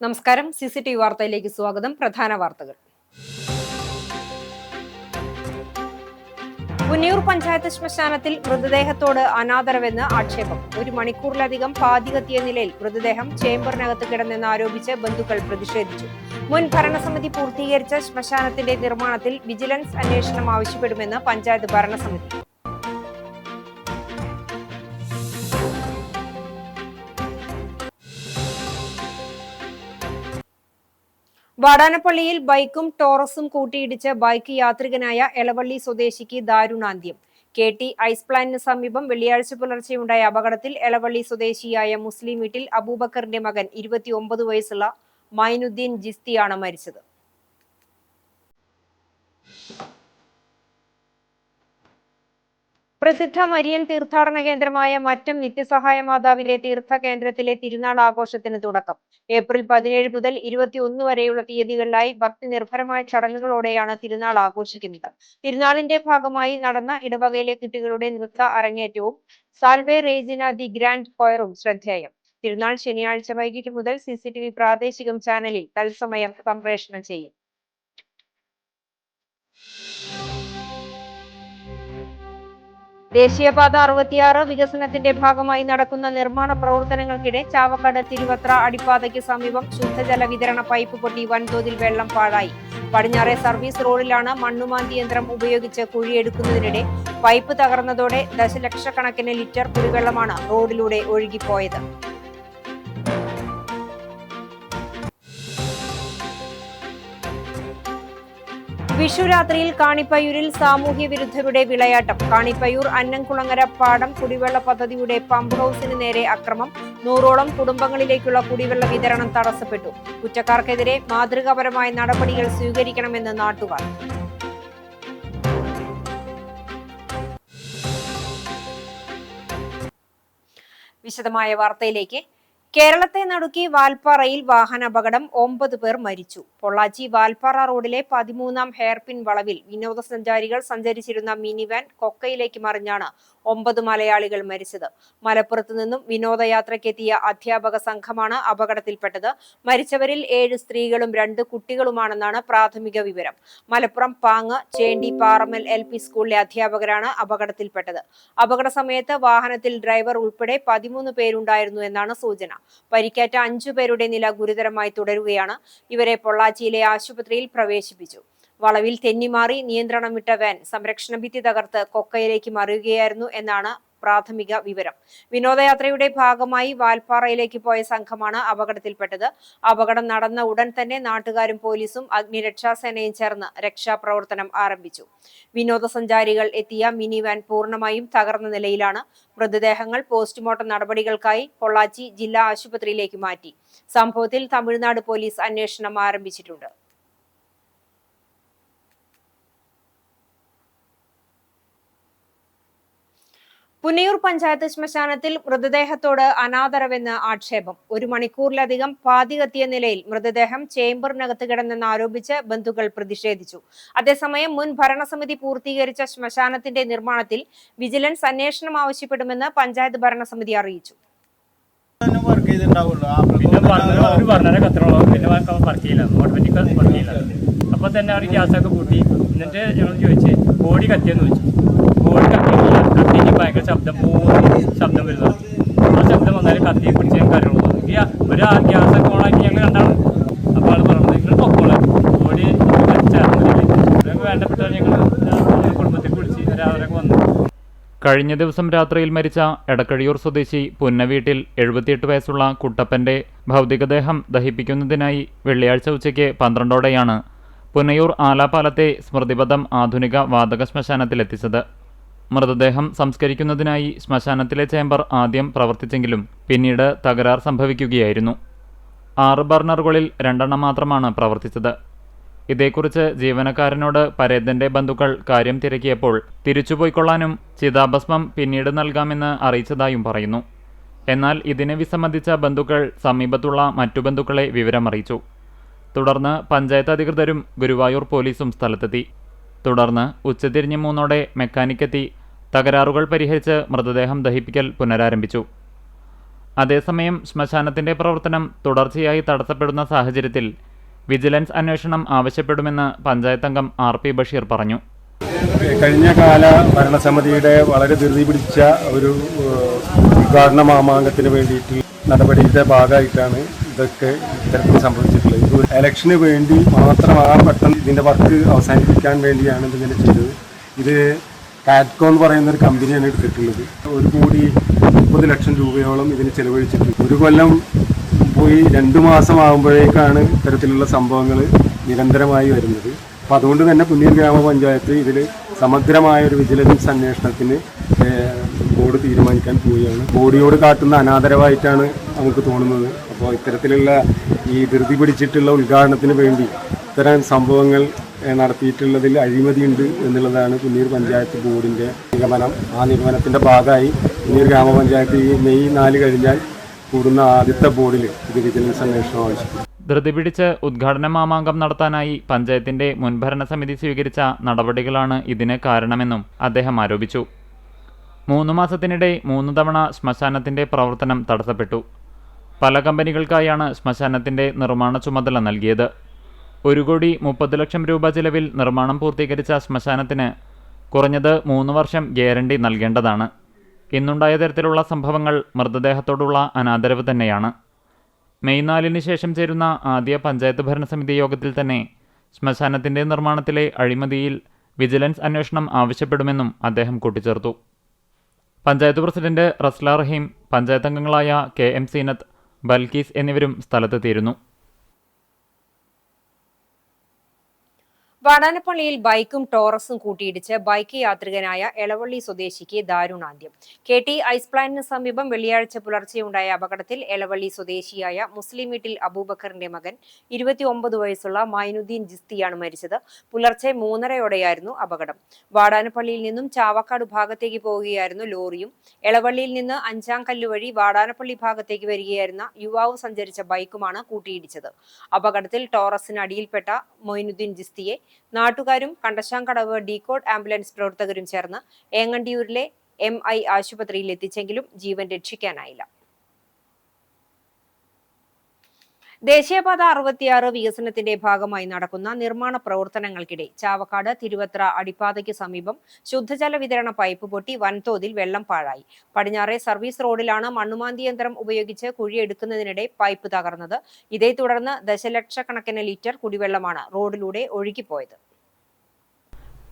നമസ്കാരം. CCTV വാർത്തയിലേക്ക് സ്വാഗതം. പ്രധാന വാർത്തകൾ. പുന്നിയൂർ പഞ്ചായത്ത് ശ്മശാനത്തിൽ മൃതദേഹത്തോട് അനാദരവെന്ന് ആക്ഷേപം. 1 മണിക്കൂറിലധികം പാതി കത്തിയ നിലയിൽ മൃതദേഹം ചേംബറിനകത്ത് കിടന്നെന്നാരോപിച്ച് ബന്ധുക്കൾ പ്രതിഷേധിച്ചു. മുൻ ഭരണസമിതി പൂർത്തീകരിച്ച ശ്മശാനത്തിന്റെ നിർമ്മാണത്തിൽ വിജിലൻസ് അന്വേഷണം ആവശ്യപ്പെടുമെന്ന് പഞ്ചായത്ത് ഭരണസമിതി. വാടാനപ്പള്ളിയിൽ ബൈക്കും ടോറസും കൂട്ടിയിടിച്ച് ബൈക്ക് യാത്രികനായ എളവള്ളി സ്വദേശിക്ക് ദാരുണാന്ത്യം. KT ഐസ് പ്ലാന്റിന് സമീപം വെള്ളിയാഴ്ച പുലർച്ചെയുണ്ടായ അപകടത്തിൽ എളവള്ളി സ്വദേശിയായ മുസ്ലിം വീട്ടിൽ അബൂബക്കറിന്റെ മകൻ 29 വയസ്സുള്ള മൈനുദ്ദീൻ ജിസ്തിയാണ് മരിച്ചത്. പ്രസിദ്ധ മരിയൻ തീർത്ഥാടന കേന്ദ്രമായ മറ്റം നിത്യസഹായ മാതാവിന്റെ തീർത്ഥ കേന്ദ്രത്തിലെ തിരുനാൾ ആഘോഷത്തിന് തുടക്കം. ഏപ്രിൽ 17 മുതൽ 21 വരെയുള്ള തീയതികളിലായി ഭക്തി നിർഭരമായ ചടങ്ങുകളോടെയാണ് തിരുനാൾ ആഘോഷിക്കുന്നത്. തിരുനാളിന്റെ ഭാഗമായി നടന്ന ഇടവകയിലെ കുട്ടികളുടെ നൃത്ത അരങ്ങേറ്റവും സാൽവേ റേജിന ദി ഗ്രാൻഡ് കൊയറും ശ്രദ്ധേയം. തിരുനാൾ ശനിയാഴ്ച വൈകിട്ട് മുതൽ CCTV പ്രാദേശികം ചാനലിൽ തത്സമയം സംപ്രേഷണം ചെയ്യും. ദേശീയപാത 66 വികസനത്തിന്റെ ഭാഗമായി നടക്കുന്ന നിർമ്മാണ പ്രവർത്തനങ്ങൾക്കിടെ ചാവക്കാട് തിരുവത്ര അടിപ്പാതയ്ക്ക് സമീപം ശുദ്ധജല വിതരണ പൈപ്പ് പൊട്ടി വൻതോതിൽ വെള്ളം പാഴായി. പടിഞ്ഞാറെ സർവീസ് റോഡിലാണ് മണ്ണുമാന്തി യന്ത്രം ഉപയോഗിച്ച് കുഴിയെടുക്കുന്നതിനിടെ പൈപ്പ് തകർന്നതോടെ ദശലക്ഷക്കണക്കിന് ലിറ്റർ കുടിവെള്ളമാണ് റോഡിലൂടെ ഒഴുകിപ്പോയത്. വിഷുരാത്രിയിൽ കാണിപ്പയ്യൂരിൽ സാമൂഹ്യ വിരുദ്ധരുടെ വിളയാട്ടം. കാണിപ്പയ്യൂർ അന്നംകുളങ്ങര പാടം കുടിവെള്ള പദ്ധതിയുടെ പമ്പ് ഹൌസിന് നേരെ അക്രമം. 100ഓളം കുടുംബങ്ങളിലേക്കുള്ള കുടിവെള്ള വിതരണം തടസ്സപ്പെട്ടു. കുറ്റക്കാർക്കെതിരെ മാതൃകാപരമായ നടപടികൾ സ്വീകരിക്കണമെന്ന് നാട്ടുകാർ. വിശദമായ വാർത്തയിലേക്ക്. കേരളത്തെ നടുക്കി വാൽപ്പാറയിൽ വാഹനാപകടം. 9 പേർ മരിച്ചു. പൊള്ളാച്ചി വാൽപ്പാറ റോഡിലെ 13ാം ഹെയർപിൻ വളവിൽ വിനോദസഞ്ചാരികൾ സഞ്ചരിച്ചിരുന്ന മിനി വാൻ കൊക്കയിലേക്ക് മറിഞ്ഞാണ് 9 മലയാളികൾ മരിച്ചത്. മലപ്പുറത്ത് നിന്നും വിനോദയാത്രയ്ക്കെത്തിയ അധ്യാപക സംഘമാണ് അപകടത്തിൽപ്പെട്ടത്. മരിച്ചവരിൽ 7 സ്ത്രീകളും 2 കുട്ടികളുമാണെന്നാണ് പ്രാഥമിക വിവരം. മലപ്പുറം പാങ്ങ് ചേണ്ടി പാറമൽ LP സ്കൂളിലെ അധ്യാപകരാണ് അപകടത്തിൽപ്പെട്ടത്. അപകട സമയത്ത് വാഹനത്തിൽ ഡ്രൈവർ ഉൾപ്പെടെ 13 പേരുണ്ടായിരുന്നു എന്നാണ് സൂചന. പരിക്കേറ്റ 5 പേരുടെ നില ഗുരുതരമായി തുടരുകയാണ്. ഇവരെ പൊള്ളാച്ചിയിലെ ആശുപത്രിയിൽ പ്രവേശിപ്പിച്ചു. വളവിൽ തെന്നിമാറി നിയന്ത്രണം വിട്ട വാൻ സംരക്ഷണ ഭിത്തി തകർത്ത് കൊക്കയിലേക്ക് മറിയുകയായിരുന്നു എന്നാണ് പ്രാഥമിക വിവരം. വിനോദയാത്രയുടെ ഭാഗമായി വാൽപ്പാറയിലേക്ക് പോയ സംഘമാണ് അപകടത്തിൽപ്പെട്ടത്. അപകടം നടന്ന ഉടൻ തന്നെ നാട്ടുകാരും പോലീസും അഗ്നിരക്ഷാസേനയും ചേർന്ന് രക്ഷാപ്രവർത്തനം ആരംഭിച്ചു. വിനോദസഞ്ചാരികൾ എത്തിയ മിനി വാൻ പൂർണ്ണമായും തകർന്ന നിലയിലാണ്. മൃതദേഹങ്ങൾ പോസ്റ്റ്മോർട്ടം നടപടികൾക്കായി പൊള്ളാച്ചി ജില്ലാ ആശുപത്രിയിലേക്ക് മാറ്റി. സംഭവത്തിൽ തമിഴ്നാട് പോലീസ് അന്വേഷണം ആരംഭിച്ചിട്ടുണ്ട്. പുന്നിയൂർ പഞ്ചായത്ത് ശ്മശാനത്തിൽ മൃതദേഹത്തോട് അനാദരവെന്ന് ആക്ഷേപം. 1 മണിക്കൂറിലധികം പാതി കത്തിയ നിലയിൽ മൃതദേഹം ചേംബറിനകത്ത് കിടന്നെന്നാരോപിച്ച് ബന്ധുക്കൾ പ്രതിഷേധിച്ചു. അതേസമയം മുൻ ഭരണസമിതി പൂർത്തീകരിച്ച ശ്മശാനത്തിന്റെ നിർമ്മാണത്തിൽ വിജിലൻസ് അന്വേഷണം ആവശ്യപ്പെടുമെന്ന് പഞ്ചായത്ത് ഭരണസമിതി അറിയിച്ചു. അപ്പൊ തന്നെ അവർ ഗ്യാസൊക്കെ കൂട്ടി. എന്നിട്ട് ഞങ്ങൾ ചോദിച്ച് ബോഡി കത്തിയെന്ന് ചോദിച്ചു. ബോഡി കത്തിയിട്ടില്ല. കത്തിക്ക് ഭയങ്കര ശബ്ദം വരുന്നത്. ആ ശബ്ദം വന്നാലും കത്തി പിടിച്ച് ഞങ്ങൾ കാര്യമുള്ളൂ. ഒരു ഗ്യാസൊക്കെ ഓണാക്കി ഞങ്ങൾ കണ്ടാണ്. അപ്പോൾ ആൾ പറഞ്ഞത് നിങ്ങൾ പൊക്കോളെ ബോഡി കത്തിച്ചായിരുന്നില്ലേ. ഞങ്ങൾക്ക് വേണ്ടപ്പെട്ടവർ ഞങ്ങൾ കുടുംബത്തിൽ വിളിച്ച് അവരൊക്കെ വന്നു. കഴിഞ്ഞ ദിവസം രാത്രിയിൽ മരിച്ച എടക്കഴിയൂർ സ്വദേശി പുന്നവീട്ടിൽ 78 വയസ്സുള്ള കുട്ടപ്പന്റെ ഭൗതികദേഹം ദഹിപ്പിക്കുന്നതിനായി വെള്ളിയാഴ്ച ഉച്ചയ്ക്ക് 12ഓടെയാണ് പുന്നയൂർ ആലാപാലത്തെ സ്മൃതിപഥം ആധുനിക വാതക ശ്മശാനത്തിലെത്തിച്ചത്. മൃതദേഹം സംസ്കരിക്കുന്നതിനായി ശ്മശാനത്തിലെ ചേംബർ ആദ്യം പ്രവർത്തിച്ചെങ്കിലും പിന്നീട് തകരാർ സംഭവിക്കുകയായിരുന്നു. 6 ബർണറുകളിൽ 2 മാത്രമാണ് പ്രവർത്തിച്ചത്. ഇതേക്കുറിച്ച് ജീവനക്കാരനോട് പരേതന്റെ ബന്ധുക്കൾ കാര്യം തിരക്കിയപ്പോൾ തിരിച്ചുപോയിക്കൊള്ളാനും ചിതാഭസ്മം പിന്നീട് നൽകാമെന്ന് അറിയിച്ചതായും പറയുന്നു. എന്നാൽ ഇതിനെ വിസമ്മതിച്ച ബന്ധുക്കൾ സമീപത്തുള്ള മറ്റു ബന്ധുക്കളെ വിവരമറിയിച്ചു. തുടർന്ന് പഞ്ചായത്ത് അധികൃതരും ഗുരുവായൂർ പോലീസും സ്ഥലത്തെത്തി. തുടർന്ന് ഉച്ചതിരിഞ്ഞ് 3ഓടെ മെക്കാനിക്കെത്തി തകരാറുകൾ പരിഹരിച്ച് മൃതദേഹം ദഹിപ്പിക്കൽ പുനരാരംഭിച്ചു. അതേസമയം ശ്മശാനത്തിന്റെ പ്രവർത്തനം തുടർച്ചയായി തടസ്സപ്പെടുന്ന സാഹചര്യത്തിൽ വിജിലൻസ് അന്വേഷണം ആവശ്യപ്പെടുമെന്ന് പഞ്ചായത്ത് അംഗം RP ബഷീർ പറഞ്ഞു. കഴിഞ്ഞ കാല ഭരണസമിതിയുടെ വളരെ ധൃതി പിടിച്ച ഒരു ഉദ്ഘാടന മാമാങ്കത്തിന് വേണ്ടിയിട്ട് നടപടിയുടെ ഭാഗമായിട്ടാണ് ഇതൊക്കെ ഇത്തരത്തിൽ സംഭവിച്ചിട്ടുള്ളത്. ഇത് ഇലക്ഷന് വേണ്ടി മാത്രമാണ് പെട്ടെന്ന് ഇതിൻ്റെ വർക്ക് അവസാനിപ്പിക്കാൻ വേണ്ടിയാണ് ഇതിങ്ങനെ ചെയ്തത്. ഇത് കാറ്റ്കോ എന്ന് പറയുന്ന ഒരു കമ്പനിയാണ് എടുത്തിട്ടുള്ളത്. 1,30,00,000 രൂപയോളം ഇതിന് ചെലവഴിച്ചിട്ടുണ്ട്. ഒരു കൊല്ലം പോയി 2 മാസം ആകുമ്പോഴേക്കാണ് ഇത്തരത്തിലുള്ള സംഭവങ്ങൾ നിരന്തരമായി വരുന്നത്. അപ്പോൾ അതുകൊണ്ട് തന്നെ പുന്നൂർ ഗ്രാമപഞ്ചായത്ത് ഇതിൽ സമഗ്രമായ ഒരു വിജിലൻസ് അന്വേഷണത്തിന് ബോർഡ് തീരുമാനിക്കാൻ പോവുകയാണ്. ബോഡിയോട് കാട്ടുന്ന അനാദരവായിട്ടാണ് നമുക്ക് തോന്നുന്നത്. അപ്പോൾ ഇത്തരത്തിലുള്ള ഈ ധൃതി പിടിച്ചിട്ടുള്ള ഉദ്ഘാടനത്തിന് വേണ്ടി ഇത്തരം സംഭവങ്ങൾ നടത്തിയിട്ടുള്ളതിൽ അഴിമതിയുണ്ട് എന്നുള്ളതാണ് പുന്നൂർ പഞ്ചായത്ത് ബോർഡിൻ്റെ നിഗമനം. ആ നിഗമനത്തിൻ്റെ ഭാഗമായി പുന്നൂർ ഗ്രാമപഞ്ചായത്ത് ഈ മെയ് 4 കഴിഞ്ഞാൽ കൂടുന്ന ആദ്യത്തെ ബോർഡിൽ ഇത് വിജിലൻസ് അന്വേഷണം ആവശ്യപ്പെടും. ധൃതി പിടിച്ച് ഉദ്ഘാടന മാമാങ്കം നടത്താനായി പഞ്ചായത്തിന്റെ മുൻഭരണ സമിതി സ്വീകരിച്ച നടപടികളാണ് ഇതിന് കാരണമെന്നും അദ്ദേഹം ആരോപിച്ചു. 3 മാസത്തിനിടെ 3 തവണ ശ്മശാനത്തിന്റെ പ്രവർത്തനം തടസ്സപ്പെട്ടു. പല കമ്പനികൾക്കായാണ് ശ്മശാനത്തിന്റെ നിർമ്മാണ ചുമതല നൽകിയത്. 1,30,00,000 രൂപ ചിലവിൽ നിർമ്മാണം പൂർത്തീകരിച്ച ശ്മശാനത്തിന് കുറഞ്ഞത് 3 വർഷം ഗ്യാരണ്ടി നൽകേണ്ടതാണ്. ഇന്നുണ്ടായ തരത്തിലുള്ള സംഭവങ്ങൾ മൃതദേഹത്തോടുള്ള അനാദരവ് തന്നെയാണ്. മെയ് 4 ശേഷം ചേരുന്ന ആദ്യ പഞ്ചായത്ത് ഭരണസമിതി യോഗത്തിൽ തന്നെ ശ്മശാനത്തിന്റെ നിർമ്മാണത്തിലെ അഴിമതിയിൽ വിജിലൻസ് അന്വേഷണം ആവശ്യപ്പെടുമെന്നും അദ്ദേഹം കൂട്ടിച്ചേർത്തു. പഞ്ചായത്ത് പ്രസിഡന്റ് റസ്ല റഹീം, പഞ്ചായത്ത് അംഗങ്ങളായ KM സീനത്ത്, ബൽക്കീസ് എന്നിവരും സ്ഥലത്തെത്തിയിരുന്നു. വാടാനപ്പള്ളിയിൽ ബൈക്കും ടോറസും കൂട്ടിയിടിച്ച് ബൈക്ക് യാത്രികനായ എളവള്ളി സ്വദേശിക്ക് ദാരുണാന്ത്യം. KT ഐസ് പ്ലാന്റിന് സമീപം വെള്ളിയാഴ്ച പുലർച്ചെയുണ്ടായ അപകടത്തിൽ എളവള്ളി സ്വദേശിയായ മുസ്ലിം വീട്ടിൽ അബൂബക്കറിന്റെ മകൻ 29 വയസ്സുള്ള മൈനുദ്ദീൻ ജിസ്തിയാണ് മരിച്ചത്. പുലർച്ചെ 3:30യോടെയായിരുന്നു അപകടം. വാടാനപ്പള്ളിയിൽ നിന്നും ചാവക്കാട് ഭാഗത്തേക്ക് പോവുകയായിരുന്നു ലോറിയും എളവള്ളിയിൽ നിന്ന് 5-ാം കല്ല് വഴി വാടാനപ്പള്ളി ഭാഗത്തേക്ക് വരികയായിരുന്ന യുവാവ് സഞ്ചരിച്ച ബൈക്കുമാണ് കൂട്ടിയിടിച്ചത്. അപകടത്തിൽ ടോറസിന് അടിയിൽപ്പെട്ട മൊയ്നുദ്ദീൻ ജിസ്തിയെ നാട്ടുകാരും കണ്ടശാങ്കടവ് ഡീകോഡ് ആംബുലൻസ് പ്രവർത്തകരും ചേർന്ന് ഏങ്ങണ്ടിയൂരിലെ MI ആശുപത്രിയിൽ എത്തിച്ചെങ്കിലും ജീവൻ രക്ഷിക്കാനായില്ല. ദേശീയപാത 66 വികസനത്തിന്റെ ഭാഗമായി നടക്കുന്ന നിർമ്മാണ പ്രവർത്തനങ്ങൾക്കിടെ ചാവക്കാട് തിരുവത്ര അടിപ്പാതയ്ക്ക് സമീപം ശുദ്ധജല വിതരണ പൈപ്പ് പൊട്ടി വൻതോതിൽ വെള്ളം പാഴായി. പടിഞ്ഞാറെ സർവീസ് റോഡിലാണ് മണ്ണുമാന്തി യന്ത്രം ഉപയോഗിച്ച് കുഴിയെടുക്കുന്നതിനിടെ പൈപ്പ് തകർന്നത്. ഇതേ തുടർന്ന് ദശലക്ഷക്കണക്കിന് ലിറ്റർ കുടിവെള്ളമാണ് റോഡിലൂടെ ഒഴുകിപ്പോയത്.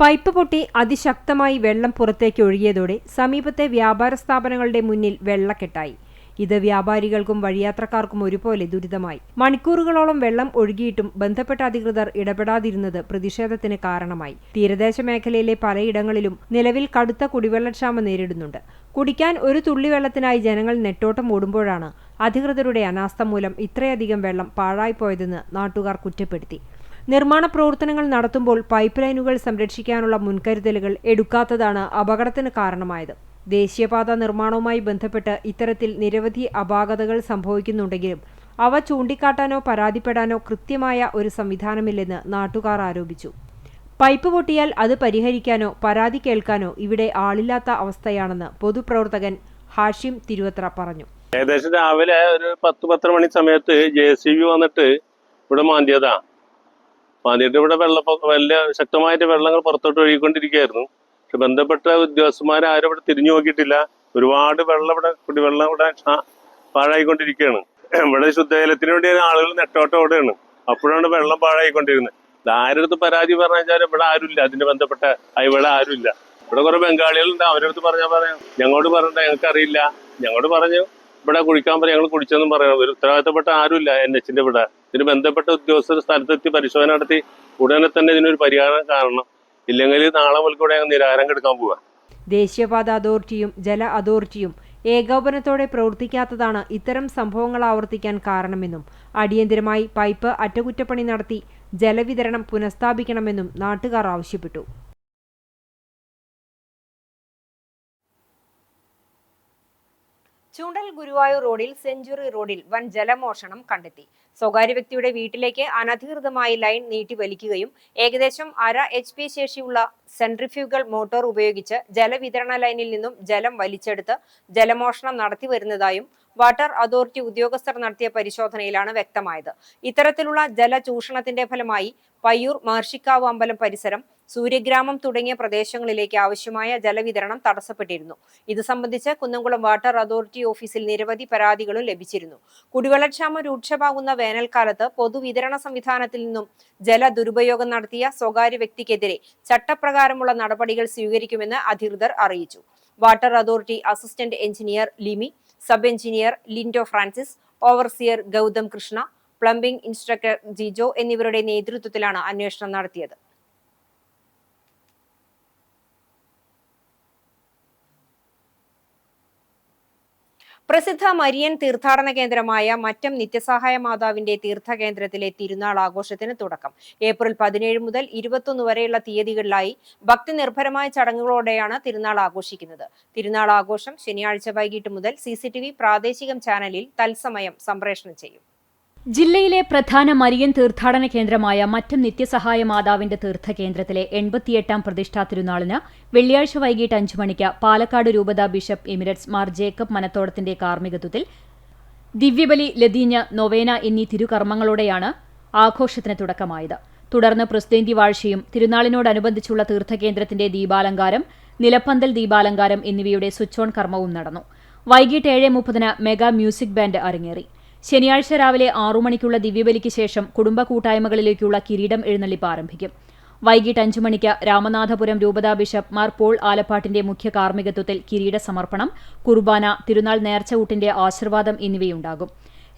പൈപ്പ് പൊട്ടി അതിശക്തമായി വെള്ളം പുറത്തേക്ക് ഒഴുകിയതോടെ സമീപത്തെ വ്യാപാര സ്ഥാപനങ്ങളുടെ മുന്നിൽ വെള്ളക്കെട്ടായി. ഇത് വ്യാപാരികൾക്കും വഴിയാത്രക്കാർക്കും ഒരുപോലെ ദുരിതമായി. മണിക്കൂറുകളോളം വെള്ളം ഒഴുകിയിട്ടും ബന്ധപ്പെട്ട അധികൃതർ ഇടപെടാതിരുന്നത് പ്രതിഷേധത്തിന് കാരണമായി. തീരദേശ മേഖലയിലെ പലയിടങ്ങളിലും നിലവിൽ കടുത്ത കുടിവെള്ളക്ഷാമം നേരിടുന്നുണ്ട്. കുടിക്കാൻ ഒരു തുള്ളി വെള്ളത്തിനായി ജനങ്ങൾ നെട്ടോട്ടം ഓടുമ്പോഴാണ് അധികൃതരുടെ അനാസ്ഥ മൂലം ഇത്രയധികം വെള്ളം പാഴായിപ്പോയതെന്ന് നാട്ടുകാർ കുറ്റപ്പെടുത്തി. നിർമ്മാണ പ്രവർത്തനങ്ങൾ നടത്തുമ്പോൾ പൈപ്പ് ലൈനുകൾ സംരക്ഷിക്കാനുള്ള മുൻകരുതലുകൾ എടുക്കാത്തതാണ് അപകടത്തിന് കാരണമായത്. ദേശീയപാത നിർമ്മാണവുമായി ബന്ധപ്പെട്ട് ഇത്തരത്തിൽ നിരവധി അപാകതകൾ സംഭവിക്കുന്നുണ്ടെങ്കിലും അവ ചൂണ്ടിക്കാട്ടാനോ പരാതിപ്പെടാനോ കൃത്യമായ ഒരു സംവിധാനമില്ലെന്ന് നാട്ടുകാർ ആരോപിച്ചു. പൈപ്പ് പൊട്ടിയാൽ അത് പരിഹരിക്കാനോ പരാതി കേൾക്കാനോ ഇവിടെ ആളില്ലാത്ത അവസ്ഥയാണെന്ന് പൊതുപ്രവർത്തകൻ ഹാഷിം തിരുവത്ര പറഞ്ഞു. ഏകദേശം രാവിലെ ഒരു 10-10:30 മണി സമയത്ത് JCB വന്നിട്ട് ഇവിടെ മാന്തിയതാ. മാന്തിയിട്ട് ഇവിടെ വലിയ ശക്തമായിട്ട് വെള്ളങ്ങൾ പുറത്തോട്ട് ഒഴുകിക്കൊണ്ടിരിക്കുകയായിരുന്നു. പക്ഷെ ബന്ധപ്പെട്ട ഉദ്യോഗസ്ഥന്മാർ ആരും ഇവിടെ തിരിഞ്ഞു നോക്കിയിട്ടില്ല. ഒരുപാട് വെള്ളം ഇവിടെ കുടിവെള്ളം ഇവിടെ പാഴായിക്കൊണ്ടിരിക്കുകയാണ്. ഇവിടെ ശുദ്ധജലത്തിന് വേണ്ടി ആളുകൾ നെട്ടോട്ടോടെയാണ്. അപ്പോഴാണ് വെള്ളം പാഴായിക്കൊണ്ടിരുന്നത്. ആരടുത്ത് പരാതി പറഞ്ഞാൽ ഇവിടെ ആരുമില്ല. അതിന് ബന്ധപ്പെട്ട ഇവിടെ ആരുമില്ല. ഇവിടെ കുറെ ബംഗാളികളുണ്ട്. അവരടുത്ത് പറഞ്ഞാൽ പറയാം, ഞങ്ങളോട് പറഞ്ഞിട്ട് ഞങ്ങൾക്ക് അറിയില്ല. ഞങ്ങളോട് പറഞ്ഞു ഇവിടെ കുടിക്കാൻ പറയാം, ഞങ്ങൾ കുടിച്ചെന്നും പറയാം. ഒരു ഉത്തരവാദിത്തപ്പെട്ട ആരുമില്ല NHന്റെ ഇവിടെ. ഇതിന് ബന്ധപ്പെട്ട ഉദ്യോഗസ്ഥർ സ്ഥലത്തെത്തി പരിശോധന നടത്തി ഉടനെ തന്നെ ഇതിനൊരു പരിഹാരം കാണണം. ഇല്ലെങ്കിൽ നാളെ മുതൽക്കൂടെ നിരാഹാരം കെടുക്കാൻ പോവുക. ദേശീയപാത അതോറിറ്റിയും ജല അതോറിറ്റിയും ഏകോപനത്തോടെ പ്രവർത്തിക്കാത്തതാണ് ഇത്തരം സംഭവങ്ങൾ ആവർത്തിക്കാൻ കാരണമെന്നും അടിയന്തരമായി പൈപ്പ് അറ്റകുറ്റപ്പണി നടത്തി ജലവിതരണം പുനഃസ്ഥാപിക്കണമെന്നും നാട്ടുകാർ ആവശ്യപ്പെട്ടു. ചൂണ്ടൽ ഗുരുവായൂർ റോഡിൽ സെഞ്ചുറി റോഡിൽ വൻ ജലമോഷണം കണ്ടെത്തി. സ്വകാര്യ വ്യക്തിയുടെ വീട്ടിലേക്ക് അനധികൃതമായി ലൈൻ നീട്ടി വലിക്കുകയും ഏകദേശം 1/2 HP ശേഷിയുള്ള സെൻട്രിഫ്യൂഗൽ മോട്ടോർ ഉപയോഗിച്ച് ജലവിതരണ ലൈനിൽ നിന്നും ജലം വലിച്ചെടുത്ത് ജലമോഷണം നടത്തി വരുന്നതായും വാട്ടർ അതോറിറ്റി ഉദ്യോഗസ്ഥർ നടത്തിയ പരിശോധനയിലാണ് വ്യക്തമായത്. ഇത്തരത്തിലുള്ള ജലചൂഷണത്തിന്റെ ഫലമായി പയ്യൂർ, മഹർഷിക്കാവ് അമ്പലം പരിസരം, സൂര്യഗ്രാമം തുടങ്ങിയ പ്രദേശങ്ങളിലേക്ക് ആവശ്യമായ ജലവിതരണം തടസ്സപ്പെട്ടിരുന്നു. ഇത് സംബന്ധിച്ച് കുന്നംകുളം വാട്ടർ അതോറിറ്റി ഓഫീസിൽ നിരവധി പരാതികളും ലഭിച്ചിരുന്നു. കുടിവെള്ളക്ഷാമം രൂക്ഷമാകുന്ന വേനൽക്കാലത്ത് പൊതുവിതരണ സംവിധാനത്തിൽ നിന്നും ജല ദുരുപയോഗം നടത്തിയ സ്വകാര്യ വ്യക്തിക്കെതിരെ ചട്ടപ്രകാരമുള്ള നടപടികൾ സ്വീകരിക്കുമെന്ന് അധികൃതർ അറിയിച്ചു. Water authority assistant engineer Limi, sub engineer Lindo Francis, overseer Gautham Krishna, plumbing instructor Jijo എന്നിവരുടെ നേതൃത്വത്തിലാണ് അന്വേഷണം നടത്തിയത്. പ്രസിദ്ധ മരിയൻ തീർത്ഥാടന കേന്ദ്രമായ മറ്റം നിത്യസഹായ മാതാവിന്റെ തീർത്ഥകേന്ദ്രത്തിലെ തിരുനാൾ ആഘോഷത്തിന് തുടക്കം. ഏപ്രിൽ 17 മുതൽ 21 വരെയുള്ള തീയതികളിലായി ഭക്തി നിർഭരമായ ചടങ്ങുകളോടെയാണ് തിരുനാൾ ആഘോഷിക്കുന്നത്. തിരുനാൾ ആഘോഷം ശനിയാഴ്ച വൈകിട്ട് മുതൽ CCTV പ്രാദേശിക ചാനലിൽ തത്സമയം സംപ്രേഷണം ചെയ്യും. ജില്ലയിലെ പ്രധാന മരിയൻ തീർത്ഥാടന കേന്ദ്രമായ മറ്റം നിത്യസഹായ മാതാവിന്റെ തീർത്ഥകേന്ദ്രത്തിലെ 88ാം പ്രതിഷ്ഠാ തിരുനാളിന് വെള്ളിയാഴ്ച വൈകിട്ട് 5 മണിക്ക് പാലക്കാട് രൂപതാ ബിഷപ്പ് എമിരറ്റ്സ് മാർ ജേക്കബ് മനത്തോടത്തിന്റെ കാർമ്മികത്വത്തിൽ ദിവ്യബലി, ലതീഞ്ഞ്, നൊവേന എന്നീ തിരുകർമ്മങ്ങളോടെയാണ് ആഘോഷത്തിന് തുടക്കമായത്. തുടർന്ന് പ്രസ്തേന്തി വാഴ്ചയും തിരുനാളിനോടനുബന്ധിച്ചുള്ള തീർത്ഥകേന്ദ്രത്തിന്റെ ദീപാലങ്കാരം, നിലപ്പന്തൽ ദീപാലങ്കാരം എന്നിവയുടെ സ്വിച്ച് ഓൺ കർമ്മവും നടന്നു. വൈകിട്ട് 7:30 മെഗാ മ്യൂസിക് ബാൻഡ് അരങ്ങേറി. ശനിയാഴ്ച രാവിലെ 6 മണിക്കുള്ള ദിവ്യബലിക്ക് ശേഷം കുടുംബ കൂട്ടായ്മകളിലേക്കുള്ള കിരീടം എഴുന്നള്ളിപ്പ് ആരംഭിക്കും. വൈകിട്ട് 5 മണിക്ക് രാമനാഥപുരം രൂപതാ ബിഷപ്പ് മാർ പോൾ ആലപ്പാട്ടിന്റെ മുഖ്യ കാർമ്മികത്വത്തിൽ കിരീട സമർപ്പണം, കുർബാന, തിരുനാൾ നേർച്ചയൂട്ടിന്റെ ആശീർവാദം എന്നിവയുണ്ടാകും.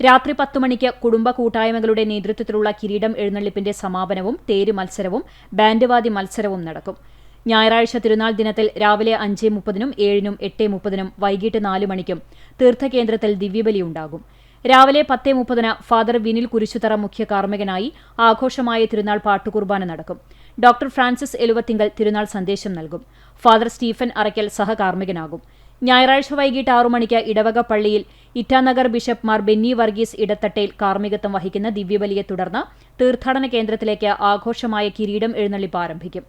രാത്രി 10 മണിക്ക് കുടുംബ കൂട്ടായ്മകളുടെ നേതൃത്വത്തിലുള്ള കിരീടം എഴുന്നള്ളിപ്പിന്റെ സമാപനവും തേര് മത്സരവും ബാൻഡ്വാദി മത്സരവും നടക്കും. ഞായറാഴ്ച തിരുനാൾ ദിനത്തിൽ രാവിലെ 5:30-നും 7-നും 8:30-നും വൈകിട്ട് 4 മണിക്കും തീർത്ഥകേന്ദ്രത്തിൽ ദിവ്യബലി ഉണ്ടാകും. രാവിലെ 10:30 ഫാദർ വിനിൽ കുരിശുതറ മുഖ്യ കാർമ്മികനായി ആഘോഷമായ തിരുനാൾ പാട്ടുകുർബാന നടക്കും. ഡോക്ടർ ഫ്രാൻസിസ് എലുവത്തിങ്കൽ തിരുനാൾ സന്ദേശം നൽകും. ഫാദർ സ്റ്റീഫൻ അറയ്ക്കൽ സഹകാർമ്മികനാകും. ഞായറാഴ്ച വൈകിട്ട് 6 മണിക്ക് ഇടവക പള്ളിയിൽ ഇറ്റാനഗർ ബിഷപ്പ് മാർ ബെന്നി വർഗീസ് ഇടത്തട്ടയിൽ കാർമ്മികത്വം വഹിക്കുന്ന ദിവ്യബലിയെ തുടർന്ന് തീർത്ഥാടന കേന്ദ്രത്തിലേക്ക് ആഘോഷമായ കിരീടം എഴുന്നള്ളിപ്പ് ആരംഭിക്കും.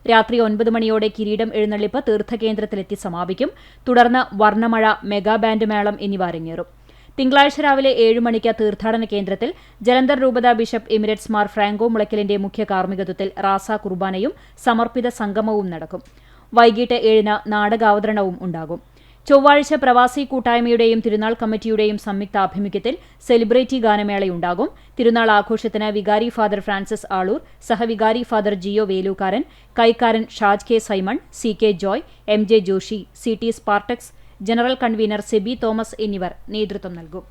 രാത്രി 9 മണിയോടെ കിരീടം എഴുന്നള്ളിപ്പ് തീർത്ഥകേന്ദ്രത്തിലെത്തി സമാപിക്കും. തുടർന്ന് വർണ്ണമഴ, മെഗാ ബാൻഡ് മേളം എന്നിവ അരങ്ങേറും. തിങ്കളാഴ്ച രാവിലെ 7 മണിക്ക് തീർത്ഥാടന കേന്ദ്രത്തിൽ ജലന്ധർ രൂപതാ ബിഷപ്പ് എമിരറ്റ്സ് മാർ ഫ്രാങ്കോ മുളയ്ക്കലിന്റെ മുഖ്യ കാർമ്മികത്വത്തിൽ റാസ കുർബാനയും സമർപ്പിത സംഗമവും നടക്കും. വൈകിട്ട് 7-ന് നാടകാവതരണവും ഉണ്ടാകും. ചൊവ്വാഴ്ച പ്രവാസി കൂട്ടായ്മയുടെയും തിരുനാൾ കമ്മിറ്റിയുടെയും സംയുക്താഭിമുഖ്യത്തിൽ സെലിബ്രിറ്റി ഗാനമേളയുണ്ടാകും. തിരുനാൾ ആഘോഷത്തിന് വികാരി ഫാദർ ഫ്രാൻസിസ് ആളൂർ, സഹവികാരി ഫാദർ ജിയോ വേലൂക്കാരൻ, കൈക്കാരൻ Shaj K Simon, CK Joy, MJ Joshi, CT Spartacus, general convener Sebi Thomas എന്നിവർ നേതൃത്വം നൽകും.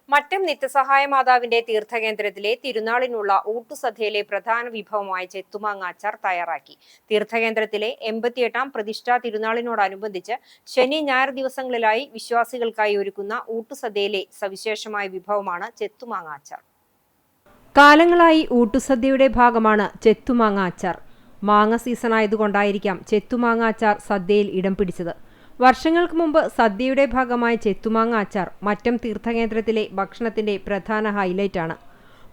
മറ്റം നിത്യസഹായ മാതാവിന്റെ തീർത്ഥകേന്ദ്രത്തിലെ തിരുനാളിനുള്ള ഊട്ടുസദ്യയിലെ പ്രധാന വിഭവമായ ചെത്തുമാങ്ങ അച്ചാർ തയ്യാറാക്കി. തീർത്ഥകേന്ദ്രത്തിലെ 88ാം പ്രതിഷ്ഠാ തിരുനാളിനോടനുബന്ധിച്ച് ശനി, ഞായർ ദിവസങ്ങളിലായി വിശ്വാസികൾക്കായി ഒരുക്കുന്ന ഊട്ടുസദ്യയിലെ സവിശേഷമായ വിഭവമാണ് ചെത്തുമാങ്ങ അച്ചാർ. കാലങ്ങളായി ഊട്ടുസദ്യയുടെ ഭാഗമാണ് ചെത്തുമാങ്ങ അച്ചാർ. മാങ്ങ സീസണായതുകൊണ്ടായിരിക്കാം ചെത്തുമാങ്ങ അച്ചാർ സദ്യയിൽ ഇടം പിടിച്ചത്. വർഷങ്ങൾക്ക് മുമ്പ് സദ്യയുടെ ഭാഗമായ ചെത്തുമാങ്ങ അച്ചാർ മറ്റം തീർത്ഥകേന്ദ്രത്തിലെ ഭക്ഷണത്തിന്റെ പ്രധാന ഹൈലൈറ്റാണ്.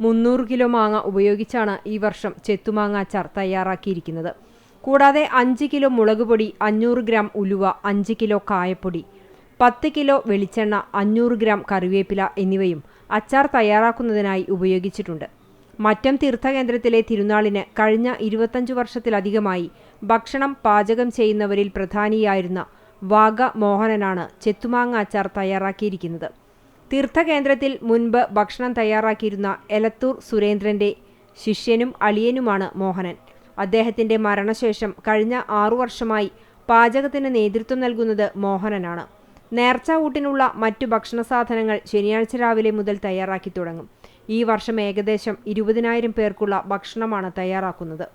300 കിലോ മാങ്ങ ഉപയോഗിച്ചാണ് ഈ വർഷം ചെത്തുമാങ്ങ അച്ചാർ തയ്യാറാക്കിയിരിക്കുന്നത്. കൂടാതെ 5 കിലോ മുളകുപൊടി, 500 ഗ്രാം ഉലുവ, 5 കിലോ കായപ്പൊടി, 10 കിലോ വെളിച്ചെണ്ണ, 500 ഗ്രാം കറിവേപ്പില എന്നിവയും അച്ചാർ തയ്യാറാക്കുന്നതിനായി ഉപയോഗിച്ചിട്ടുണ്ട്. മറ്റം തീർത്ഥകേന്ദ്രത്തിലെ തിരുനാളിന് കഴിഞ്ഞ 25 വർഷത്തിലധികമായി ഭക്ഷണം പാചകം ചെയ്യുന്നവരിൽ പ്രധാനിയായിരുന്ന വാഗ മോഹനനാണ് ചെത്തുമാങ്ങ അച്ചാർ തയ്യാറാക്കിയിരിക്കുന്നത്. തീർത്ഥകേന്ദ്രത്തിൽ മുൻപ് ഭക്ഷണം തയ്യാറാക്കിയിരുന്ന എലത്തൂർ സുരേന്ദ്രന്റെ ശിഷ്യനും അളിയനുമാണ് മോഹനൻ. അദ്ദേഹത്തിന്റെ മരണശേഷം കഴിഞ്ഞ 6 വർഷമായി പാചകത്തിന് നേതൃത്വം നൽകുന്നത് മോഹനനാണ്. നേർച്ച ഊട്ടിനുള്ള മറ്റു ഭക്ഷണ സാധനങ്ങൾ ശനിയാഴ്ച രാവിലെ മുതൽ തയ്യാറാക്കി തുടങ്ങും. ഈ വർഷം ഏകദേശം 20,000 പേർക്കുള്ള ഭക്ഷണമാണ് തയ്യാറാക്കുന്നത്.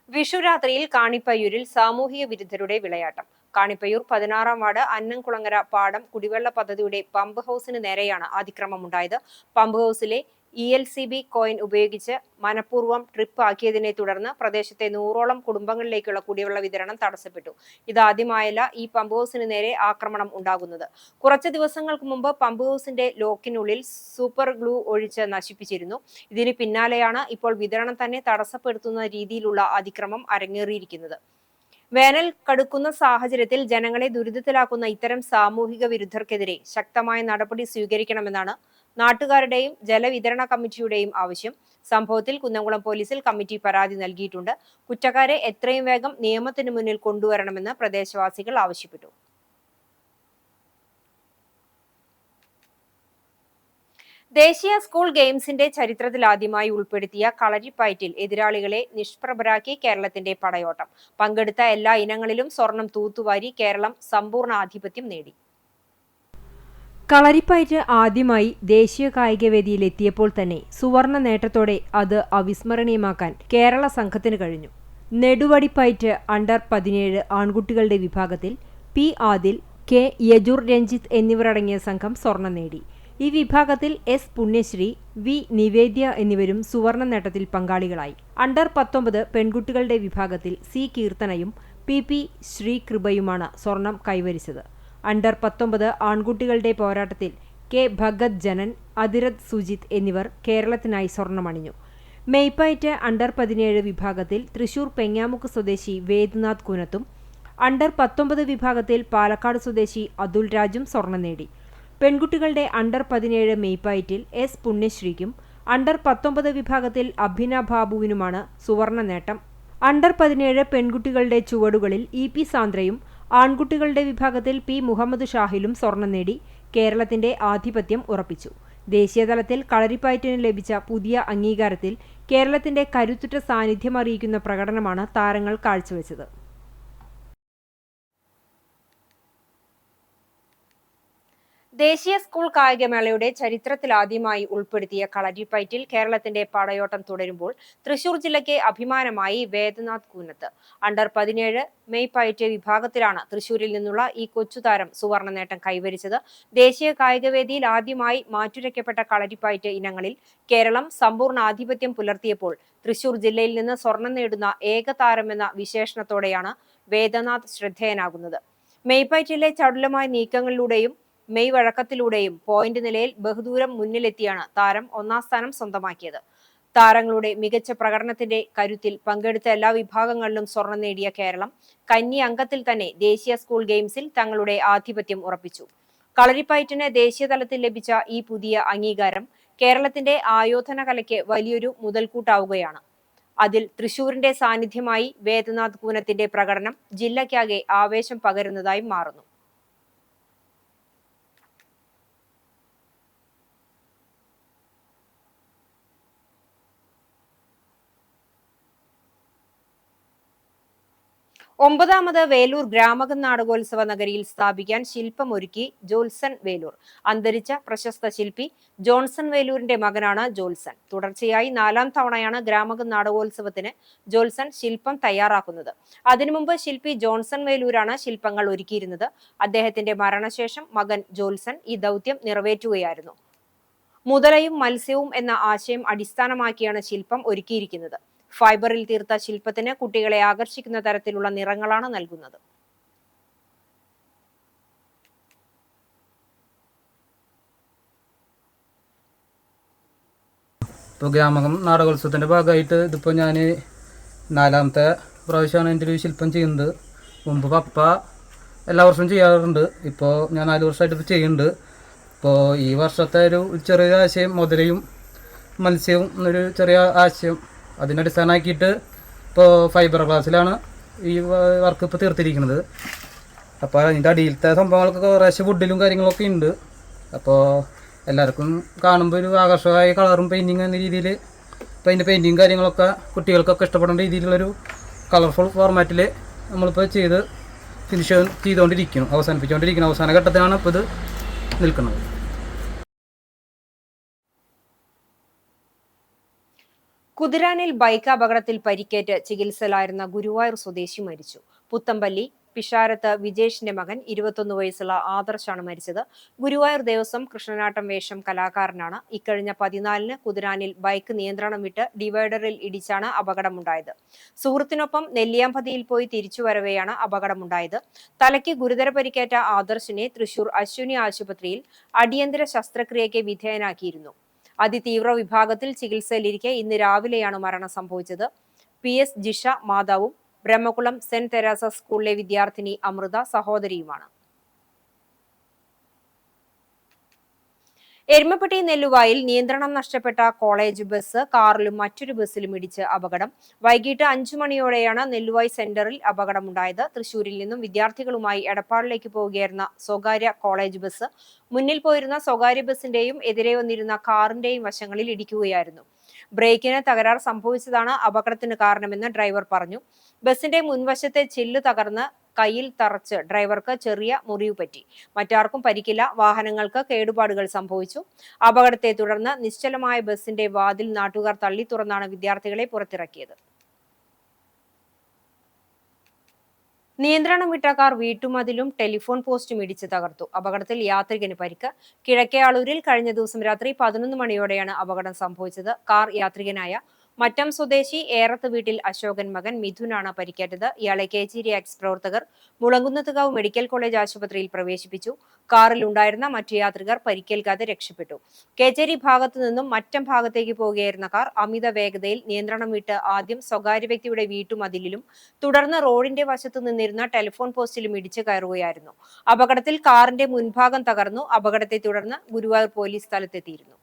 വിഷുരാത്രിയിൽ കാണിപ്പയ്യൂരിൽ സാമൂഹിക വിരുദ്ധരുടെ വിളയാട്ടം. കാണിപ്പയ്യൂർ 16-ാം വാർഡ് അന്നംകുളങ്ങര പാടം കുടിവെള്ള പദ്ധതിയുടെ പമ്പ് ഹൌസിന് നേരെയാണ് അതിക്രമമുണ്ടായത്. പമ്പ് ഹൌസിലെ ELCB കോയിൻ ഉപയോഗിച്ച് മനഃപൂർവ്വം ട്രിപ്പ് ആക്കിയതിനെ തുടർന്ന് പ്രദേശത്തെ 100ഓളം കുടുംബങ്ങളിലേക്കുള്ള കുടിവെള്ള വിതരണം തടസ്സപ്പെട്ടു. ഇതാദ്യമായല്ല ഈ പമ്പ് ഹൗസിന് നേരെ ആക്രമണം ഉണ്ടാകുന്നത്. കുറച്ച് ദിവസങ്ങൾക്ക് മുമ്പ് പമ്പ് ഹൗസിന്റെ ലോക്കിനുള്ളിൽ സൂപ്പർ ഗ്ലൂ ഒഴിച്ച് നശിപ്പിച്ചിരുന്നു. ഇതിന് പിന്നാലെയാണ് ഇപ്പോൾ വിതരണം തന്നെ തടസ്സപ്പെടുത്തുന്ന രീതിയിലുള്ള അതിക്രമം അരങ്ങേറിയിരിക്കുന്നത്. വേനൽ കടുക്കുന്ന സാഹചര്യത്തിൽ ജനങ്ങളെ ദുരിതത്തിലാക്കുന്ന ഇത്തരം സാമൂഹിക വിരുദ്ധർക്കെതിരെ ശക്തമായ നടപടി സ്വീകരിക്കണമെന്നാണ് നാട്ടുകാരുടെയും ജലവിതരണ കമ്മിറ്റിയുടെയും ആവശ്യം. സംഭവത്തിൽ കുന്നംകുളം പോലീസിൽ കമ്മിറ്റി പരാതി നൽകിയിട്ടുണ്ട്. കുറ്റക്കാരെ എത്രയും വേഗം നിയമത്തിന് മുന്നിൽ കൊണ്ടുവരണമെന്ന് പ്രദേശവാസികൾ ആവശ്യപ്പെട്ടു. ദേശീയ സ്കൂൾ ഗെയിംസിന്റെ ചരിത്രത്തിലാദ്യമായി ഉൾപ്പെടുത്തിയ കളരിപ്പയറ്റിൽ എതിരാളികളെ നിഷ്പ്രഭരാക്കി കേരളത്തിന്റെ പടയോട്ടം. പങ്കെടുത്ത എല്ലാ ഇനങ്ങളിലും സ്വർണം തൂത്തുവാരി കേരളം സമ്പൂർണ്ണ ആധിപത്യം നേടി. കളരിപ്പയറ്റ് ആദ്യമായി ദേശീയ കായികവേദിയിൽ എത്തിയപ്പോൾ തന്നെ സുവർണ നേട്ടത്തോടെ അത് അവിസ്മരണീയമാക്കാൻ കേരള സംഘത്തിന് കഴിഞ്ഞു. നെടുവടിപ്പയറ്റ് അണ്ടർ 17 ആൺകുട്ടികളുടെ വിഭാഗത്തിൽ P. ആദിൽ, K. യജുർ രഞ്ജിത്ത് എന്നിവരടങ്ങിയ സംഘം സ്വർണം നേടി. ഈ വിഭാഗത്തിൽ S. പുണ്യശ്രീ, V. നിവേദ്യ എന്നിവരും സുവർണ നേട്ടത്തിൽ പങ്കാളികളായി. അണ്ടർ 19 പെൺകുട്ടികളുടെ വിഭാഗത്തിൽ C. കീർത്തനയും PP. ശ്രീകൃപയുമാണ് സ്വർണം കൈവരിച്ചത്. അണ്ടർ 19 ആൺകുട്ടികളുടെ പോരാട്ടത്തിൽ K. ഭഗത് ജനൻ, അതിരത് സുജിത് എന്നിവർ കേരളത്തിനായി സ്വർണമണിഞ്ഞു. മെയ്പയറ്റ് അണ്ടർ 17 വിഭാഗത്തിൽ തൃശൂർ പെങ്ങാമുക്ക് സ്വദേശി വേദ്നാഥ് കുനത്തും അണ്ടർ 19 വിഭാഗത്തിൽ പാലക്കാട് സ്വദേശി അതുൽ രാജും സ്വർണം നേടി. പെൺകുട്ടികളുടെ അണ്ടർ 17 മെയ്പയറ്റിൽ S. പുണ്യശ്രീക്കും അണ്ടർ 19 വിഭാഗത്തിൽ അഭിന ബാബുവിനുമാണ് സുവർണ നേട്ടം. അണ്ടർ 17 പെൺകുട്ടികളുടെ ചുവടുകളിൽ EP സാന്ദ്രയും ആൺകുട്ടികളുടെ വിഭാഗത്തിൽ P. മുഹമ്മദ് ഷാഹിലും സ്വർണം നേടി കേരളത്തിന്റെ ആധിപത്യം ഉറപ്പിച്ചു. ദേശീയതലത്തിൽ കളരിപ്പയറ്റിന് ലഭിച്ച പുതിയ അംഗീകാരത്തിൽ കേരളത്തിന്റെ കരുത്തുറ്റ സാന്നിധ്യം അറിയിക്കുന്ന പ്രകടനമാണ് താരങ്ങൾ കാഴ്ചവെച്ചത്. ദേശീയ സ്കൂൾ കായികമേളയുടെ ചരിത്രത്തിലാദ്യമായി ഉൾപ്പെടുത്തിയ കളരിപ്പയറ്റിൽ കേരളത്തിന്റെ പടയോട്ടം തുടരുമ്പോൾ തൃശൂർ ജില്ലയ്ക്ക് അഭിമാനമായി വേദനാഥ് കൂനത്ത്. അണ്ടർ 17 മെയ്പയറ്റ് വിഭാഗത്തിലാണ് തൃശൂരിൽ നിന്നുള്ള ഈ കൊച്ചുതാരം സുവർണ നേട്ടം കൈവരിച്ചത്. ദേശീയ കായികവേദിയിൽ ആദ്യമായി മാറ്റുരയ്ക്കപ്പെട്ട കളരിപ്പയറ്റ് ഇനങ്ങളിൽ കേരളം സമ്പൂർണ്ണ ആധിപത്യം പുലർത്തിയപ്പോൾ തൃശൂർ ജില്ലയിൽ നിന്ന് സ്വർണം നേടുന്ന ഏക താരമെന്ന വിശേഷണത്തോടെയാണ് വേദനാഥ് ശ്രദ്ധേയനാകുന്നത്. മെയ്പയറ്റിലെ ചടുലമായ നീക്കങ്ങളിലൂടെയും മെയ് വഴക്കത്തിലൂടെയും പോയിന്റ് നിലയിൽ ബഹുദൂരം മുന്നിലെത്തിയാണ് താരം ഒന്നാം സ്ഥാനം സ്വന്തമാക്കിയത്. താരങ്ങളുടെ മികച്ച പ്രകടനത്തിന്റെ കരുത്തിൽ പങ്കെടുത്ത എല്ലാ വിഭാഗങ്ങളിലും സ്വർണം നേടിയ കേരളം കന്നി അംഗത്തിൽ തന്നെ ദേശീയ സ്കൂൾ ഗെയിംസിൽ തങ്ങളുടെ ആധിപത്യം ഉറപ്പിച്ചു. കളരിപ്പയറ്റിന് ദേശീയ തലത്തിൽ ലഭിച്ച ഈ പുതിയ അംഗീകാരം കേരളത്തിന്റെ ആയോധന കലയ്ക്ക് വലിയൊരു മുതൽക്കൂട്ടാവുകയാണ്. അതിൽ തൃശൂരിന്റെ സാന്നിധ്യമായി വേദനാഥ് കൂനത്തിന്റെ പ്രകടനം ജില്ലയ്ക്കാകെ ആവേശം പകരുന്നതായി മാറുന്നു. ഒമ്പതാമത് വേലൂർ ഗ്രാമകം നാടകോത്സവ നഗരിയിൽ സ്ഥാപിക്കാൻ ശില്പമൊരുക്കി ജോത്സൻ വേലൂർ. അന്തരിച്ച പ്രശസ്ത ശില്പി ജോൺസൺ വേലൂരിന്റെ മകനാണ് ജോത്സൻ. തുടർച്ചയായി 4ാം തവണയാണ് ഗ്രാമകം നാടകോത്സവത്തിന് ജോത്സൻ ശില്പം തയ്യാറാക്കുന്നത്. അതിനു മുമ്പ് ശില്പി ജോൺസൺ വേലൂരാണ് ശില്പങ്ങൾ ഒരുക്കിയിരുന്നത്. അദ്ദേഹത്തിന്റെ മരണശേഷം മകൻ ജോത്സൻ ഈ ദൗത്യം നിറവേറ്റുകയായിരുന്നു. മുതലയും മത്സ്യവും എന്ന ആശയം അടിസ്ഥാനമാക്കിയാണ് ശില്പം ഒരുക്കിയിരിക്കുന്നത്. ഫൈബറിൽ തീർത്ത ശില്പത്തിന് കുട്ടികളെ ആകർഷിക്കുന്ന തരത്തിലുള്ള നിറങ്ങളാണ് നൽകുന്നത്. ഇപ്പോൾ ഗ്രാമകം നാടകോത്സവത്തിൻ്റെ ഭാഗമായിട്ട് ഇതിപ്പോൾ ഞാൻ 4ാമത്തെ പ്രാവശ്യമാണ് എൻ്റെ ഒരു ശില്പം ചെയ്യുന്നത്. മുമ്പ് പപ്പ എല്ലാ വർഷവും ചെയ്യാറുണ്ട്. ഇപ്പോൾ ഞാൻ 4 വർഷമായിട്ട് ഇപ്പോൾ ചെയ്യുന്നുണ്ട്. ഇപ്പോൾ ഈ വർഷത്തെ ഒരു ചെറിയ ആശയം മുതലയും മത്സ്യവും എന്നൊരു ചെറിയ ആശയം അതിനടിസ്ഥാനമാക്കിയിട്ട് ഇപ്പോൾ ഫൈബർ ഗ്ലാസ്സിലാണ് ഈ വർക്ക് ഇപ്പോൾ തീർത്തിരിക്കുന്നത്. അപ്പോൾ അതിൻ്റെ അടിയിലത്തെ സംഭവങ്ങളൊക്കെ കുറേശ്ശെ വുഡിലും കാര്യങ്ങളൊക്കെ ഉണ്ട്. അപ്പോൾ എല്ലാവർക്കും കാണുമ്പോൾ ഒരു ആകർഷകമായ കളറും പെയിൻറ്റിങ് എന്ന രീതിയിൽ ഇപ്പോൾ അതിൻ്റെ പെയിൻറ്റിങ് കാര്യങ്ങളൊക്കെ കുട്ടികൾക്കൊക്കെ ഇഷ്ടപ്പെടുന്ന രീതിയിലുള്ളൊരു കളർഫുൾ ഫോർമാറ്റിൽ നമ്മളിപ്പോൾ ഫിനിഷ് ചെയ്തുകൊണ്ടിരിക്കുന്നു, അവസാനിപ്പിച്ചുകൊണ്ടിരിക്കുന്നു. അവസാന ഘട്ടത്തിലാണ് ഇപ്പോൾ ഇത് നിൽക്കുന്നത്. കുതിരാനിൽ ബൈക്ക് അപകടത്തിൽ പരിക്കേറ്റ് ചികിത്സയിലായിരുന്ന ഗുരുവായൂർ സ്വദേശി മരിച്ചു. പുത്തമ്പള്ളി പിഷാരത്ത് വിജേഷിന്റെ മകൻ 21 വയസ്സുള്ള ആദർശാണ് മരിച്ചത്. ഗുരുവായൂർ ദേവസ്വം കൃഷ്ണനാട്ടം വേഷം കലാകാരനാണ്. ഇക്കഴിഞ്ഞ 14-ന് കുതിരാനിൽ ബൈക്ക് നിയന്ത്രണം വിട്ട് ഡിവൈഡറിൽ ഇടിച്ചാണ് അപകടമുണ്ടായത്. സുഹൃത്തിനൊപ്പം നെല്ലിയാമ്പതിയിൽ പോയി തിരിച്ചുവരവെയാണ് അപകടമുണ്ടായത്. തലയ്ക്ക് ഗുരുതര പരിക്കേറ്റ ആദർശിനെ തൃശൂർ അശ്വിനി ആശുപത്രിയിൽ അടിയന്തര ശസ്ത്രക്രിയയ്ക്ക് വിധേയനാക്കിയിരുന്നു. അതിതീവ്ര വിഭാഗത്തിൽ ചികിത്സയിലിരിക്കെ ഇന്ന് രാവിലെയാണ് മരണം സംഭവിച്ചത്. PS ജിഷ മാതാവും ബ്രഹ്മകുളം സെന്റ് തെരേസ സ്കൂളിലെ വിദ്യാർത്ഥിനി അമൃത സഹോദരിയുമാണ്. എരുമപ്പെട്ടി നെല്ലുവായിൽ നിയന്ത്രണം നഷ്ടപ്പെട്ട കോളേജ് ബസ് കാറിലും മറ്റൊരു ബസ്സിലും ഇടിച്ച് അപകടം. വൈകിട്ട് 5 മണിയോടെയാണ് നെല്ലുവായി സെന്ററിൽ അപകടമുണ്ടായത്. തൃശൂരിൽ നിന്നും വിദ്യാർത്ഥികളുമായി എടപ്പാളിലേക്ക് പോവുകയായിരുന്ന സ്വകാര്യ കോളേജ് ബസ് മുന്നിൽ പോയിരുന്ന സ്വകാര്യ ബസിന്റെയും എതിരെ വന്നിരുന്ന കാറിന്റെയും വശങ്ങളിൽ ഇടിക്കുകയായിരുന്നു. ബ്രേക്കിന് തകരാർ സംഭവിച്ചതാണ് അപകടത്തിന് കാരണമെന്ന് ഡ്രൈവർ പറഞ്ഞു. ബസിന്റെ മുൻവശത്തെ ചില്ല് തകർന്ന് കയ്യിൽ തറച്ച് ഡ്രൈവർക്ക് ചെറിയ മുറിവ് പറ്റി. മറ്റാർക്കും പരിക്കില്ല. വാഹനങ്ങൾക്ക് കേടുപാടുകൾ സംഭവിച്ചു. അപകടത്തെ തുടർന്ന് നിശ്ചലമായ ബസിന്റെ വാതിൽ നാട്ടുകാർ തള്ളി തുറന്നാണ് വിദ്യാർത്ഥികളെ പുറത്തിറക്കിയത്. നിയന്ത്രണം വിട്ട കാർ വീട്ടുമതിലും ടെലിഫോൺ പോസ്റ്റും ഇടിച്ച് തകർത്തു. അപകടത്തിൽ യാത്രികന് പരിക്ക്. കിഴക്കേയാളൂരിൽ കഴിഞ്ഞ ദിവസം രാത്രി 11 മണിയോടെയാണ് അപകടം സംഭവിച്ചത്. കാർ യാത്രികനായ മറ്റം സ്വദേശി ഏറത്ത് വീട്ടിൽ അശോകൻ മകൻ മിഥുനാണ് പരിക്കേറ്റത്. ഇയാളെ കേച്ചേരി എക്സ് പ്രവർത്തകർ മുളങ്കുന്നത്തുകാവ് മെഡിക്കൽ കോളേജ് ആശുപത്രിയിൽ പ്രവേശിപ്പിച്ചു. കാറിൽ ഉണ്ടായിരുന്ന മറ്റു യാത്രികർ പരിക്കേൽക്കാതെ രക്ഷപ്പെട്ടു. കേച്ചേരി ഭാഗത്തു നിന്നും മറ്റം ഭാഗത്തേക്ക് പോവുകയായിരുന്ന കാർ അമിത വേഗതയിൽ നിയന്ത്രണം വിട്ട് ആദ്യം സ്വകാര്യ വ്യക്തിയുടെ വീട്ടുമതിലിലും തുടർന്ന് റോഡിന്റെ വശത്തു നിന്നിരുന്ന ടെലിഫോൺ പോസ്റ്റിലും ഇടിച്ചു കയറുകയായിരുന്നു. അപകടത്തിൽ കാറിന്റെ മുൻഭാഗം തകർന്നു. അപകടത്തെ തുടർന്ന് ഗുരുവായൂർ പോലീസ് സ്ഥലത്തെത്തിയിരുന്നു.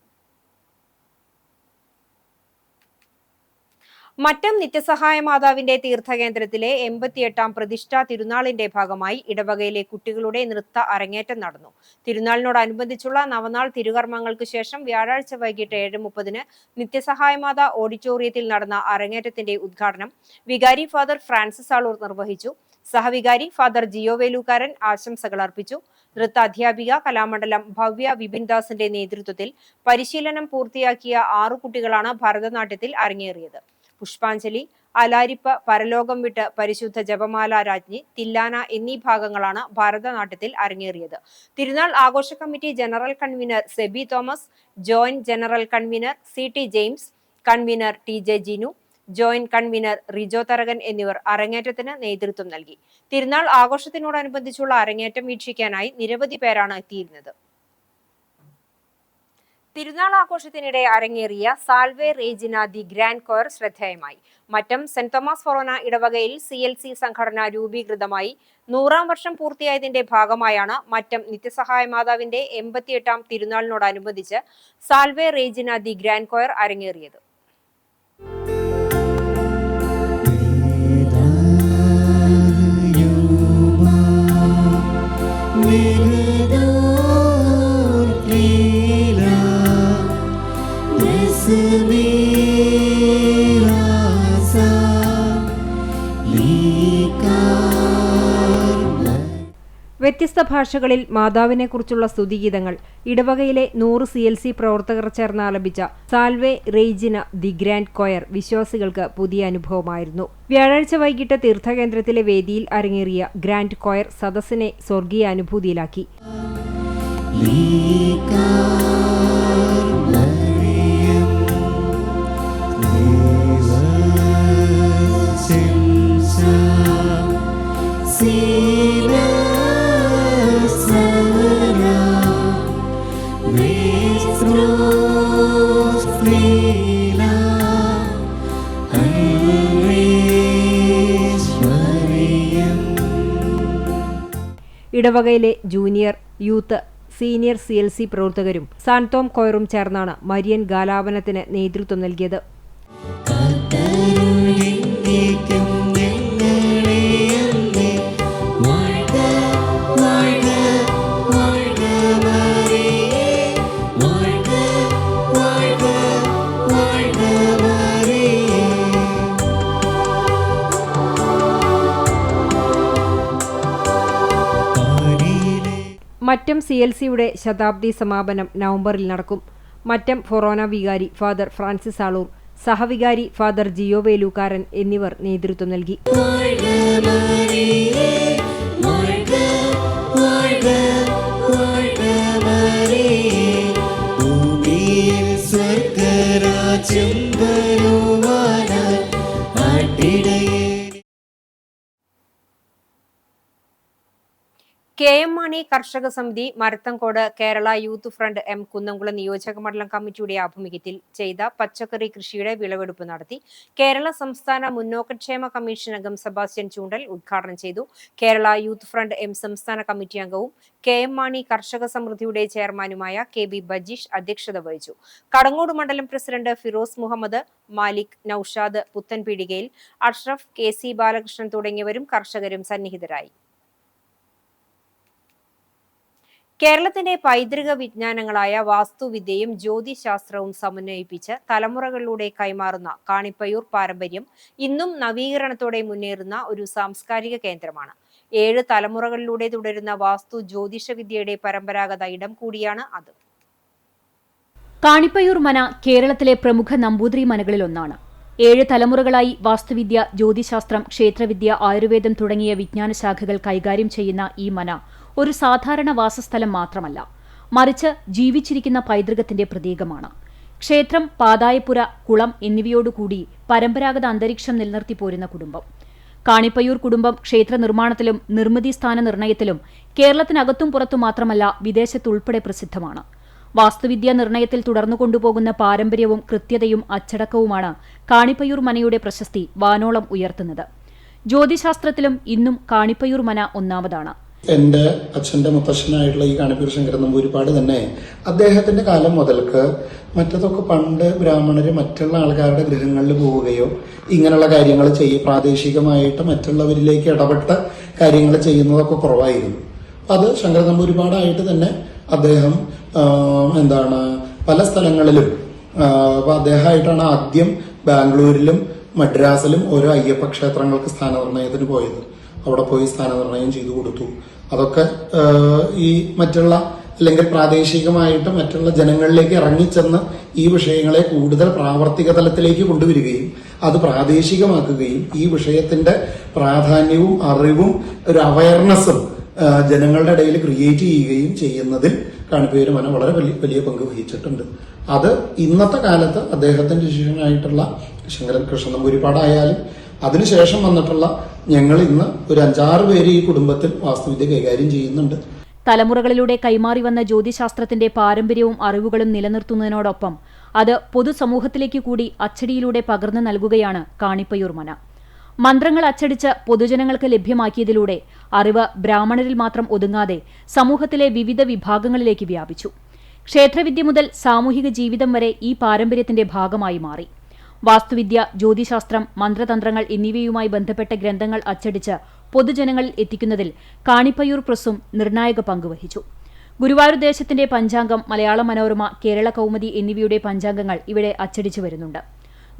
മറ്റം നിത്യസഹായ മാതാവിന്റെ തീർത്ഥകേന്ദ്രത്തിലെ 88ാം പ്രതിഷ്ഠാ തിരുനാളിന്റെ ഭാഗമായി ഇടവകയിലെ കുട്ടികളുടെ നൃത്ത അരങ്ങേറ്റം നടന്നു. തിരുനാളിനോടനുബന്ധിച്ചുള്ള നവനാൾ തിരുകർമ്മങ്ങൾക്ക് ശേഷം വ്യാഴാഴ്ച വൈകിട്ട് 7:30-ന് നിത്യസഹായ മാതാ ഓഡിറ്റോറിയത്തിൽ നടന്ന അരങ്ങേറ്റത്തിന്റെ ഉദ്ഘാടനം വികാരി ഫാദർ ഫ്രാൻസിസ് ആളൂർ നിർവഹിച്ചു. സഹവികാരി ഫാദർ ജിയോ വേലൂക്കാരൻ ആശംസകൾ അർപ്പിച്ചു. നൃത്ത അധ്യാപിക കലാമണ്ഡലം ഭവ്യ വിപിൻദാസിന്റെ നേതൃത്വത്തിൽ പരിശീലനം പൂർത്തിയാക്കിയ 6 കുട്ടികളാണ് ഭരതനാട്യത്തിൽ അരങ്ങേറിയത്. പുഷ്പാഞ്ജലി, അലാരിപ്പ്, പരലോകം വിട്ട്, പരിശുദ്ധ ജപമാല രാജ്ഞി, തില്ലാന എന്നീ ഭാഗങ്ങളാണ് ഭരതനാട്യത്തിൽ അരങ്ങേറിയത്. തിരുനാൾ ആഘോഷ committee general convener Sebi Thomas, joint general convener CT James, convener TJ Jinu, joint convener Rijo Tharakan എന്നിവർ അരങ്ങേറ്റത്തിന് നേതൃത്വം നൽകി. തിരുനാൾ ആഘോഷത്തിനോടനുബന്ധിച്ചുള്ള അരങ്ങേറ്റം വീക്ഷിക്കാനായി നിരവധി പേരാണ് എത്തിയിരുന്നത്. തിരുനാൾ ആഘോഷത്തിനിടെ അരങ്ങേറിയ സാൽവേ റേജിന ദി ഗ്രാൻഡ് കോയർ ശ്രദ്ധേയമായി. മറ്റം സെന്റ് തോമസ് ഫൊറോന ഇടവകയിൽ CLC സംഘടന രൂപീകൃതമായി 100-ാം വർഷം പൂർത്തിയായതിന്റെ ഭാഗമായാണ് മറ്റം നിത്യസഹായ മാതാവിന്റെ 88ാം തിരുനാളിനോടനുബന്ധിച്ച് സാൽവേ റേജിന ദി ഗ്രാൻഡ് കോയർ അരങ്ങേറിയത്. വ്യത്യസ്ത ഭാഷകളിൽ മാതാവിനെക്കുറിച്ചുള്ള സ്തുതിഗീതങ്ങൾ ഇടവകയിലെ 100 CLC പ്രവർത്തകർ ചേർന്ന് ആലപിച്ച സാൽവേ റേജിന ദി ഗ്രാൻഡ് കോയർ വിശ്വാസികൾക്ക് പുതിയ അനുഭവമായിരുന്നു. വ്യാഴാഴ്ച വൈകിട്ട് തീർത്ഥകേന്ദ്രത്തിലെ വേദിയിൽ അരങ്ങേറിയ ഗ്രാൻഡ് കോയർ സദസ്സിനെ സ്വർഗീയ അനുഭൂതിയിലാക്കി. ഇടവകയിലെ ജൂനിയർ, യൂത്ത്, സീനിയർ CLC പ്രവർത്തകരും സാൻതോം കോയറും ചേർന്നാണ് മരിയൻ ഗാലാപനത്തിന് നേതൃത്വം നൽകിയത്. മറ്റം CLCയുടെ ശതാബ്ദി സമാപനം നവംബറിൽ നടക്കും. മറ്റം ഫൊറോന വികാരി ഫാദർ ഫ്രാൻസിസ് ആളൂർ, സഹവികാരി ഫാദർ ജിയോ വേലൂക്കാരൻ എന്നിവർ നേതൃത്വം നൽകി. KM Mani Karshaka Samithi Marathamcode Kerala youth front M Kunnamkulam നിയോജക മണ്ഡലം കമ്മിറ്റിയുടെ ആഭിമുഖ്യത്തിൽ ചെയ്ത പച്ചക്കറി കൃഷിയുടെ വിളവെടുപ്പ് നടത്തി. കേരള സംസ്ഥാന മുന്നോക്കക്ഷേമ കമ്മീഷൻ അംഗം സെബാസ്റ്റ്യൻ ചൂണ്ടൽ ഉദ്ഘാടനം ചെയ്തു. കേരള യൂത്ത് ഫ്രണ്ട് M സംസ്ഥാന കമ്മിറ്റി അംഗവും KM മാണി കർഷക സമൃദ്ധിയുടെ ചെയർമാനുമായ KB ബജീഷ് അധ്യക്ഷത വഹിച്ചു. കടങ്ങോട് മണ്ഡലം പ്രസിഡന്റ് ഫിറോസ് മുഹമ്മദ്, മാലിക്, നൌഷാദ്, പുത്തൻപീടികയിൽ അഷ്റഫ്, KC ബാലകൃഷ്ണൻ തുടങ്ങിയവരും കർഷകരും സന്നിഹിതരായി. കേരളത്തിന്റെ പൈതൃക വിജ്ഞാനങ്ങളായ വാസ്തുവിദ്യയും ജ്യോതിശാസ്ത്രവും സമന്വയിപ്പിച്ച് തലമുറകളിലൂടെ കൈമാറുന്ന കാണിപ്പയ്യൂർ പാരമ്പര്യം ഇന്നും നവീകരണത്തോടെ മുന്നേറുന്ന ഒരു സാംസ്കാരിക കേന്ദ്രമാണ്. 7 തലമുറകളിലൂടെ തുടരുന്ന വാസ്തു ജ്യോതിഷവിദ്യയുടെ പരമ്പരാഗത ഇടം കൂടിയാണ് അത്. കാണിപ്പയ്യൂർ മന കേരളത്തിലെ പ്രമുഖ നമ്പൂതിരി മനകളിലൊന്നാണ്. 7 തലമുറകളായി വാസ്തുവിദ്യ, ജ്യോതിശാസ്ത്രം, ക്ഷേത്രവിദ്യ, ആയുർവേദം തുടങ്ങിയ വിജ്ഞാന ശാഖകൾ കൈകാര്യം ചെയ്യുന്ന ഈ മന ഒരു സാധാരണ വാസസ്ഥലം മാത്രമല്ല, മറിച്ച് ജീവിച്ചിരിക്കുന്ന പൈതൃകത്തിന്റെ പ്രതീകമാണ്. ക്ഷേത്രം, പാതായപ്പുര, കുളം എന്നിവയോടുകൂടി പരമ്പരാഗത അന്തരീക്ഷം നിലനിർത്തി പോരുന്ന കുടുംബം. കാണിപ്പയ്യൂർ കുടുംബം ക്ഷേത്ര നിർമ്മാണത്തിലും നിർമ്മിതി സ്ഥാന നിർണയത്തിലും കേരളത്തിനകത്തും പുറത്തും മാത്രമല്ല വിദേശത്തുൾപ്പെടെ പ്രസിദ്ധമാണ്. വാസ്തുവിദ്യാ നിർണയത്തിൽ തുടർന്നു കൊണ്ടുപോകുന്ന പാരമ്പര്യവും കൃത്യതയും അച്ചടക്കവുമാണ് കാണിപ്പയ്യൂർ മനയുടെ പ്രശസ്തി വാനോളം ഉയർത്തുന്നത്. ജ്യോതിശാസ്ത്രത്തിലും ഇന്നും കാണിപ്പയ്യൂർ മന ഒന്നാമതാണ്. എൻ്റെ അച്ഛൻ്റെ മുത്തശ്ശനായിട്ടുള്ള ഈ കാണിപ്പയ്യൂർ ശങ്കരൻ നമ്പൂതിരിപ്പാട് തന്നെ അദ്ദേഹത്തിന്റെ കാലം മുതൽക്ക് മറ്റതൊക്കെ പണ്ട് ബ്രാഹ്മണര് മറ്റുള്ള ആൾക്കാരുടെ ഗൃഹങ്ങളിൽ പോവുകയോ ഇങ്ങനെയുള്ള കാര്യങ്ങൾ പ്രാദേശികമായിട്ട് മറ്റുള്ളവരിലേക്ക് ഇടപെട്ട കാര്യങ്ങൾ ചെയ്യുന്നതൊക്കെ കുറവായിരുന്നു. അത് ശങ്കരൻ നമ്പൂതിരിപ്പാടായിട്ട് തന്നെ അദ്ദേഹം പല സ്ഥലങ്ങളിലും അദ്ദേഹമായിട്ടാണ് ആദ്യം ബാംഗ്ലൂരിലും മദ്രാസിലും ഓരോ അയ്യപ്പ ക്ഷേത്രങ്ങൾക്ക് സ്ഥാനനിർണയത്തിന് പോയത്. അവിടെ പോയി സ്ഥാനനിർണയം ചെയ്തു കൊടുത്തു. അതൊക്കെ ഈ മറ്റുള്ള അല്ലെങ്കിൽ പ്രാദേശികമായിട്ട് മറ്റുള്ള ജനങ്ങളിലേക്ക് ഇറങ്ങിച്ചെന്ന് ഈ വിഷയങ്ങളെ കൂടുതൽ പ്രാവർത്തിക തലത്തിലേക്ക് കൊണ്ടുവരികയും അത് പ്രാദേശികമാക്കുകയും ഈ വിഷയത്തിന്റെ പ്രാധാന്യവും അറിവും ഒരു അവയർനെസ്സും ജനങ്ങളുടെ ഇടയിൽ ക്രിയേറ്റ് ചെയ്യുകയും ചെയ്യുന്നതിൽ കാണിപ്പയ്യൂർ മന വളരെ വലിയ പങ്ക് വഹിച്ചിട്ടുണ്ട്. അത് ഇന്നത്തെ കാലത്ത് അദ്ദേഹത്തിന്റെ ശിഷ്യനായിട്ടുള്ള ശങ്കരൻ കൃഷ്ണൻ നമ്പൂതിരിപ്പാടായാലും അതിനുശേഷം വന്നിട്ടുള്ള ഞങ്ങൾ ഇന്ന് ഒരു 5-6 പേര് ഈ കുടുംബത്തിൽ വാസ്തുവിദ്യ കൈകാര്യം ചെയ്യുന്നുണ്ട്. തലമുറകളിലൂടെ കൈമാറി വന്ന ജ്യോതിശാസ്ത്രത്തിന്റെ പാരമ്പര്യവും അറിവുകളും നിലനിർത്തുന്നതിനോടൊപ്പം അത് പൊതുസമൂഹത്തിലേക്ക് കൂടി അച്ചടിയിലൂടെ പകർന്നു നൽകുകയാണ് കാണിപ്പയ്യൂർ മന. മന്ത്രങ്ങൾ അച്ചടിച്ച് പൊതുജനങ്ങൾക്ക് ലഭ്യമാക്കിയതിലൂടെ അറിവ് ബ്രാഹ്മണരിൽ മാത്രം ഒതുങ്ങാതെ സമൂഹത്തിലെ വിവിധ വിഭാഗങ്ങളിലേക്ക് വ്യാപിച്ചു. ക്ഷേത്രവിദ്യ മുതൽ സാമൂഹിക ജീവിതം വരെ ഈ പാരമ്പര്യത്തിന്റെ ഭാഗമായി മാറി. വാസ്തുവിദ്യ, ജ്യോതിശാസ്ത്രം, മന്ത്രതന്ത്രങ്ങൾ എന്നിവയുമായി ബന്ധപ്പെട്ട ഗ്രന്ഥങ്ങൾ അച്ചടിച്ച് പൊതുജനങ്ങളിൽ എത്തിക്കുന്നതിൽ കാണിപ്പയ്യൂർ പ്രസ്സും നിർണായക പങ്കുവഹിച്ചു. ഗുരുവായൂർ ദേശത്തിന്റെ പഞ്ചാംഗം, മലയാള മനോരമ, കേരള കൗമുദി എന്നിവയുടെ പഞ്ചാംഗങ്ങൾ ഇവിടെ അച്ചടിച്ചു വരുന്നുണ്ട്.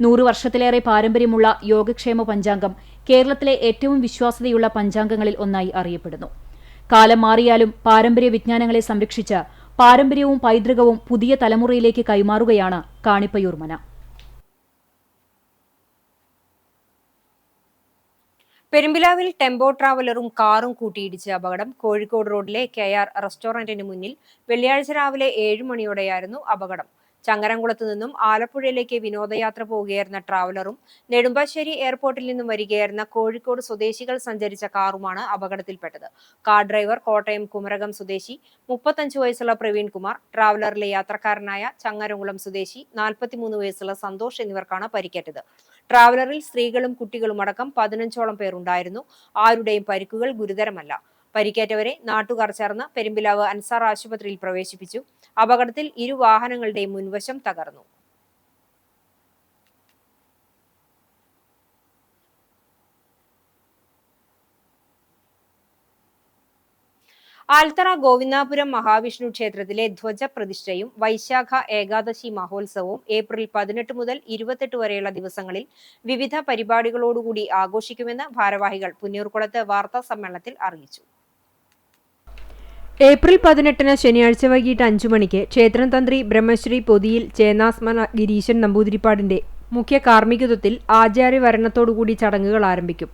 100 വർഷത്തിലേറെ പാരമ്പര്യമുള്ള യോഗക്ഷേമ പഞ്ചാംഗം കേരളത്തിലെ ഏറ്റവും വിശ്വാസ്യതയുള്ള പഞ്ചാംഗങ്ങളിൽ ഒന്നായി അറിയപ്പെടുന്നു. കാലം മാറിയാലും പാരമ്പര്യ വിജ്ഞാനങ്ങളെ സംരക്ഷിച്ച് പാരമ്പര്യവും പൈതൃകവും പുതിയ തലമുറയിലേക്ക് കൈമാറുകയാണ് കാണിപ്പയ്യൂർ മന. പെരുമ്പിലാവിൽ ടെമ്പോ ട്രാവലറും കാറും കൂട്ടിയിടിച്ച അപകടം. കോഴിക്കോട് റോഡിലെ KR റെസ്റ്റോറന്റിന് മുന്നിൽ വെള്ളിയാഴ്ച രാവിലെ 7 മണിയോടെയായിരുന്നു അപകടം. ചങ്ങരംകുളത്ത് നിന്നും ആലപ്പുഴയിലേക്ക് വിനോദയാത്ര പോവുകയായിരുന്ന ട്രാവലറും നെടുമ്പാശ്ശേരി എയർപോർട്ടിൽ നിന്നും വരികയായിരുന്ന കോഴിക്കോട് സ്വദേശികൾ സഞ്ചരിച്ച കാറുമാണ് അപകടത്തിൽപ്പെട്ടത്. കാർ ഡ്രൈവർ കോട്ടയം കുമരകം സ്വദേശി 35 വയസ്സുള്ള പ്രവീൺ കുമാർ, ട്രാവലറിലെ യാത്രക്കാരനായ ചങ്ങരംകുളം സ്വദേശി 43 വയസ്സുള്ള സന്തോഷ് എന്നിവർക്കാണ് പരിക്കേറ്റത്. ട്രാവലറിൽ സ്ത്രീകളും കുട്ടികളും അടക്കം 15ഓളം പേർ ഉണ്ടായിരുന്നു. ആരുടെയും പരിക്കുകൾ ഗുരുതരമല്ല. പരിക്കേറ്റവരെ നാട്ടുകാർ ചേർന്ന് പെരുമ്പിലാവ് അൻസാർ ആശുപത്രിയിൽ പ്രവേശിപ്പിച്ചു. അപകടത്തിൽ 2 വാഹനങ്ങളുടെയും മുൻവശം തകർന്നു. ആൽത്തറ ഗോവിന്ദാപുരം മഹാവിഷ്ണു ക്ഷേത്രത്തിലെ ധ്വജപ്രതിഷ്ഠയും വൈശാഖ ഏകാദശി മഹോത്സവവും ഏപ്രിൽ 18 മുതൽ 28 വരെയുള്ള ദിവസങ്ങളിൽ വിവിധ പരിപാടികളോടുകൂടി ആഘോഷിക്കുമെന്ന് ഭാരവാഹികൾ പുന്നൂർകുളത്ത് വാർത്താ സമ്മേളനത്തിൽ അറിയിച്ചു. ഏപ്രിൽ 18 ശനിയാഴ്ച വൈകിട്ട് 5 മണിക്ക് ക്ഷേത്രം തന്ത്രി ബ്രഹ്മശ്രീ പൊതിയിൽ ചേന്നാസ്മന ഗിരീശൻ നമ്പൂതിരിപ്പാടിന്റെ മുഖ്യ കാർമ്മികത്വത്തിൽ ആചാര്യവരണത്തോടുകൂടി ചടങ്ങുകൾ ആരംഭിക്കും.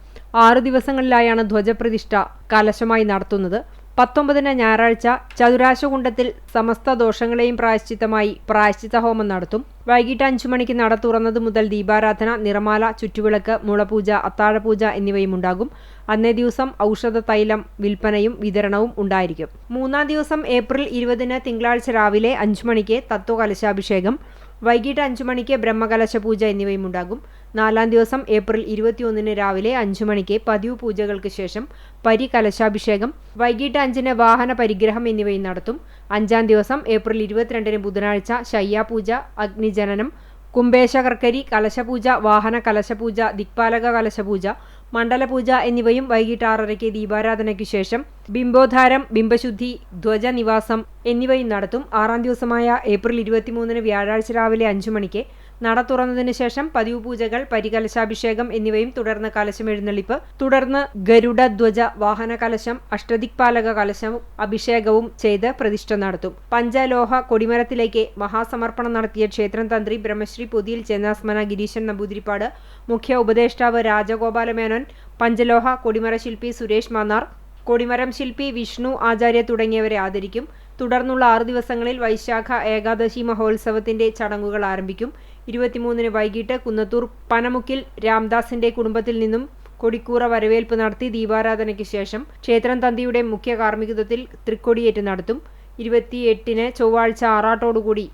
6 ദിവസങ്ങളിലായാണ് ധ്വജപ്രതിഷ്ഠ കലശമായി നടത്തുന്നത്. 19 ഞായറാഴ്ച ചതുരാശകുണ്ടത്തിൽ സമസ്ത ദോഷങ്ങളെയും പ്രായശ്ചിത്തമായി പ്രായശ്ചിത്ത ഹോമം നടത്തും. വൈകിട്ട് 5 മണിക്ക് നട തുറന്നതു മുതൽ ദീപാരാധന, നിറമാല, ചുറ്റുവിളക്ക്, മുളപൂജ, അത്താഴപൂജ എന്നിവയും ഉണ്ടാകും. അന്നേ ദിവസം ഔഷധ തൈലം വിൽപ്പനയും വിതരണവും ഉണ്ടായിരിക്കും. 3-ാം ദിവസം ഏപ്രിൽ 20 തിങ്കളാഴ്ച രാവിലെ 5 മണിക്ക് തത്വകലശാഭിഷേകം, വൈകിട്ട് 5 മണിക്ക് ബ്രഹ്മകലശ പൂജ എന്നിവയും ഉണ്ടാകും. 4-ാം ദിവസം ഏപ്രിൽ 21 രാവിലെ 5 മണിക്ക് പതിവ് പൂജകൾക്ക് ശേഷം പരികലശാഭിഷേകം, വൈകിട്ട് 5 വാഹന പരിഗ്രഹം എന്നിവയും നടത്തും. 5-ാം ദിവസം ഏപ്രിൽ 22 ബുധനാഴ്ച ശയ്യാപൂജ, അഗ്നിജനനം, കുംഭേശകർക്കരി കലശപൂജ, വാഹന കലശപൂജ, ദിക്പാലക കലശപൂജ, മണ്ഡലപൂജ എന്നിവയും വൈകിട്ട് 6:30 ദീപാരാധനയ്ക്കു ശേഷം ബിംബോദ്ധാരം, ബിംബശുദ്ധി, ധ്വജനിവാസം എന്നിവയും നടത്തും. 6-ാം ദിവസമായ ഏപ്രിൽ 23 വ്യാഴാഴ്ച രാവിലെ 5 മണിക്ക് നട തുറന്നതിനു ശേഷം പതിവ് പൂജകൾ, പരികലശാഭിഷേകം എന്നിവയും തുടർന്ന് കലശമെഴുന്നള്ളിപ്പ്, തുടർന്ന് ഗരുഡധ്വജ വാഹന കലശം, അഷ്ടദിക്പാലക കലശവും അഭിഷേകവും ചെയ്ത് പ്രതിഷ്ഠ നടത്തും. പഞ്ചലോഹ കൊടിമരത്തിലേക്ക് മഹാസമർപ്പണം നടത്തിയ ക്ഷേത്രം തന്ത്രി ബ്രഹ്മശ്രീ പൊതിയിൽ ചേന്നാസ്മന ഗിരീശൻ നമ്പൂതിരിപ്പാട്, മുഖ്യ ഉപദേഷ്ടാവ് രാജഗോപാല മേനോൻ, പഞ്ചലോഹ കൊടിമര ശില്പി സുരേഷ് മാന്നാർ, കൊടിമരം ശില്പി വിഷ്ണു ആചാര്യ തുടങ്ങിയവരെ ആദരിക്കും. തുടർന്നുള്ള 6 ദിവസങ്ങളിൽ വൈശാഖ ഏകാദശി മഹോത്സവത്തിന്റെ ചടങ്ങുകൾ ആരംഭിക്കും. 23 വൈകിട്ട് കുന്നത്തൂർ പനമുക്കിൽ രാംദാസിന്റെ കുടുംബത്തിൽ നിന്നും കൊടിക്കൂറ വരവേൽപ്പ് നടത്തി ദീപാരാധനയ്ക്ക് ശേഷം ക്ഷേത്രം തന്ത്രിയുടെ മുഖ്യ കാർമ്മികത്വത്തിൽ തൃക്കൊടിയേറ്റ് നടത്തും. 28 ചൊവ്വാഴ്ച ആറാട്ടോടുകൂടി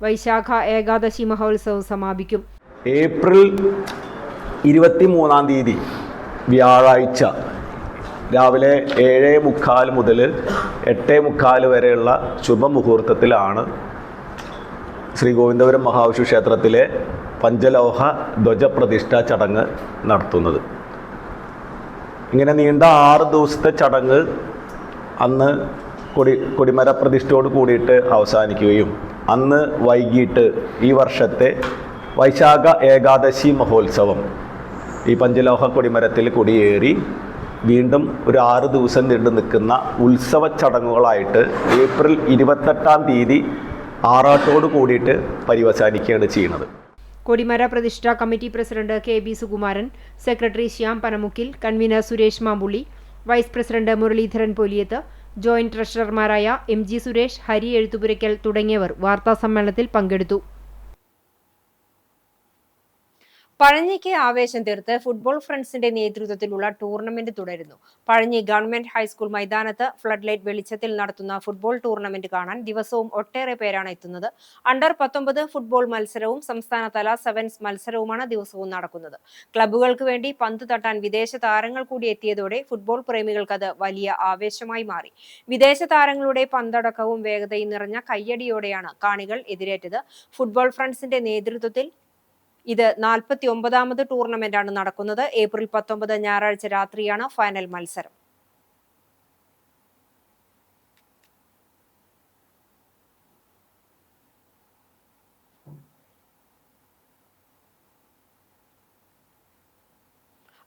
വൈശാഖ ഏകാദശി മഹോത്സവം സമാപിക്കും. ഏപ്രിൽ 23 തീയതി വ്യാഴാഴ്ച രാവിലെ 7:45 മുതൽ 8:45 വരെയുള്ള ശുഭമുഹൂർത്തത്തിലാണ് ശ്രീഗോവിന്ദപുരം മഹാവിഷ്ണു ക്ഷേത്രത്തിലെ പഞ്ചലോഹ ധ്വജപ്രതിഷ്ഠാ ചടങ്ങ് നടത്തുന്നത്. ഇങ്ങനെ നീണ്ട 6 ദിവസത്തെ ചടങ്ങ് അന്ന് കൊടിമര പ്രതിഷ്ഠയോട് കൂടിയിട്ട് അവസാനിക്കുകയും അന്ന് വൈകിട്ട് ഈ വർഷത്തെ വൈശാഖ ഏകാദശി മഹോത്സവം ഈ പഞ്ചലോഹ കൊടിമരത്തിൽ കൊടിയേറി വീണ്ടും ഒരു 6 ദിവസം നീണ്ടു നിൽക്കുന്ന ഉത്സവ ചടങ്ങുകളായിട്ട് ഏപ്രിൽ 28 തീയതി ആറാട്ടോട് കൂടിയിട്ട് പര്യവസാനിക്കുകയാണ് ചെയ്യുന്നത്. കൊടിമര പ്രതിഷ്ഠാ committee president KB Sukumaran, secretary Shyam Panamukkil, convener Suresh Mampulli, vice president Muraleedharan Poliyath, joint ട്രഷറർമാരായ MG സുരേഷ്, ഹരി എഴുത്തുപുരയ്ക്കൽ തുടങ്ങിയവർ വാർത്താസമ്മേളനത്തിൽ പങ്കെടുത്തു. പഴഞ്ഞിക്ക് ആവേശം തീർത്ത് ഫുട്ബോൾ ഫ്രണ്ട്സിന്റെ നേതൃത്വത്തിലുള്ള ടൂർണമെന്റ് തുടരുന്നു. പഴഞ്ഞി ഗവൺമെന്റ് ഹൈസ്കൂൾ മൈതാനത്ത് ഫ്ലഡ് ലൈറ്റ് വെളിച്ചത്തിൽ നടത്തുന്ന ഫുട്ബോൾ ടൂർണമെന്റ് കാണാൻ ദിവസവും ഒട്ടേറെ പേരാണ് എത്തുന്നത്. അണ്ടർ 19 ഫുട്ബോൾ മത്സരവും സംസ്ഥാനതല സെവൻസ് മത്സരവുമാണ് ദിവസവും നടക്കുന്നത്. ക്ലബ്ബുകൾക്ക് വേണ്ടി പന്ത് തട്ടാൻ വിദേശ താരങ്ങൾ കൂടി എത്തിയതോടെ ഫുട്ബോൾ പ്രേമികൾക്ക് അത് വലിയ ആവേശമായി മാറി. വിദേശ താരങ്ങളുടെ പന്തടക്കവും വേഗതയും നിറഞ്ഞ കയ്യടിയോടെയാണ് കാണികൾ എതിരേറ്റത്. ഫുട്ബോൾ ഫ്രണ്ട്സിന്റെ നേതൃത്വത്തിൽ ഇത് 49ാമത് ടൂർണമെന്റാണ് നടക്കുന്നത്. ഏപ്രിൽ 19 ഞായറാഴ്ച രാത്രിയാണ് ഫൈനൽ മത്സരം.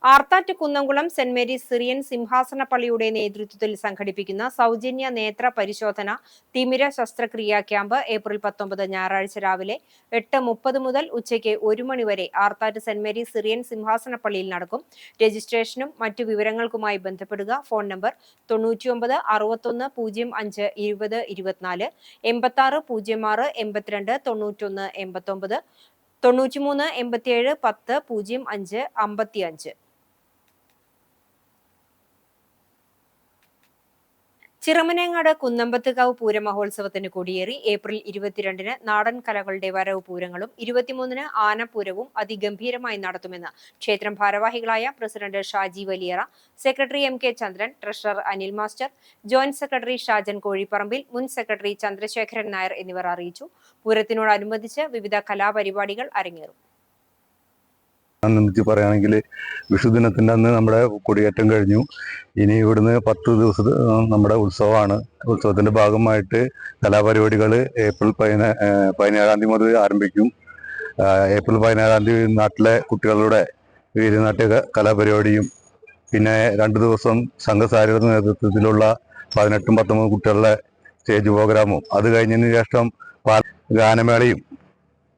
Arthat Kunnamkulam saint Mary's Syrian സിംഹാസന പള്ളിയുടെ നേതൃത്വത്തിൽ സംഘടിപ്പിക്കുന്ന സൗജന്യ നേത്ര പരിശോധന തിമിര ശസ്ത്രക്രിയാ ക്യാമ്പ് ഏപ്രിൽ 19 ഞായറാഴ്ച രാവിലെ 8:30 മുതൽ ഉച്ചയ്ക്ക് 1 മണി വരെ ആർത്താറ്റ് സെന്റ് മേരീസ് സിറിയൻ സിംഹാസന പള്ളിയിൽ നടക്കും. രജിസ്ട്രേഷനും മറ്റു വിവരങ്ങൾക്കുമായി ബന്ധപ്പെടുക. Phone number 99 61 05 20 24 86 06 82 91 89 93 87 10 05 55. Chiramanengad Kunnambathukavu പൂരമഹോത്സവത്തിന് കൊടിയേറി. April 22 നാടൻ കലകളുടെ വരവ് പൂരങ്ങളും 23 ആനപ്പൂരവും അതിഗംഭീരമായി നടത്തുമെന്ന് ക്ഷേത്രം ഭാരവാഹികളായ president Shaji Valiyara, secretary MK Chandran, treasurer Anil master, joint secretary Shajan Kozhiparambil, മുൻ സെക്രട്ടറി ചന്ദ്രശേഖരൻ നായർ എന്നിവർ അറിയിച്ചു. പൂരത്തിനോടനുബന്ധിച്ച് വിവിധ കലാപരിപാടികൾ അരങ്ങേറും. പറയുകയാണെങ്കിൽ വിഷുദിനത്തിൻ്റെ അന്ന് നമ്മുടെ കൊടിയേറ്റം കഴിഞ്ഞു. ഇനി ഇവിടുന്ന് 10 ദിവസം നമ്മുടെ ഉത്സവമാണ്. ഉത്സവത്തിൻ്റെ ഭാഗമായിട്ട് കലാപരിപാടികൾ ഏപ്രിൽ 17 തീയതി മുതൽ ആരംഭിക്കും. ഏപ്രിൽ 17 തീയതി നാട്ടിലെ കുട്ടികളുടെ വീരനാട്യ കലാപരിപാടിയും പിന്നെ 2 ദിവസം സംഘസാരിയുടെ നേതൃത്വത്തിലുള്ള 18, 19 കുട്ടികളുടെ സ്റ്റേജ് പ്രോഗ്രാമും അത് കഴിഞ്ഞതിന് ശേഷം ഗാനമേളയും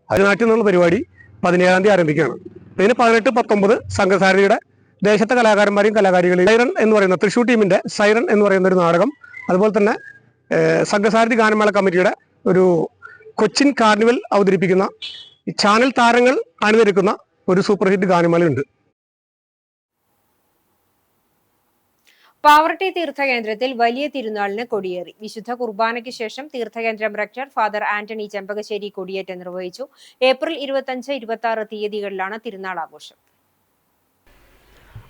അതിനാറ്റെന്നുള്ള പരിപാടി 17 തീയതി ആരംഭിക്കുകയാണ്. പിന്നെ 18, 19 സംഘസാരഥിയുടെ ദേശത്തെ കലാകാരന്മാരെയും കലാകാരികളെയും സൈറൺ എന്ന് പറയുന്ന തൃശ്ശൂർ ടീമിന്റെ സൈറൺ എന്ന് പറയുന്ന ഒരു നാടകം അതുപോലെ തന്നെ സംഘസാരഥി ഗാനമേള കമ്മിറ്റിയുടെ ഒരു കൊച്ചിൻ കാർണിവൽ അവതരിപ്പിക്കുന്ന ചാനൽ താരങ്ങൾ അണിനിരക്കുന്ന ഒരു സൂപ്പർ ഹിറ്റ് ഗാനമേളയുണ്ട്. പാവറട്ടി തീർത്ഥകേന്ദ്രത്തിൽ വലിയ തിരുനാളിന് കൊടിയേറി. വിശുദ്ധ കുർബാനയ്ക്ക് ശേഷം തീർത്ഥകേന്ദ്രം റക്ടർ ഫാദർ ആന്റണി ചെമ്പകശ്ശേരി കൊടിയേറ്റം നിർവഹിച്ചു. ഏപ്രിൽ 25-26 തീയതികളിലാണ് തിരുനാൾ ആഘോഷം.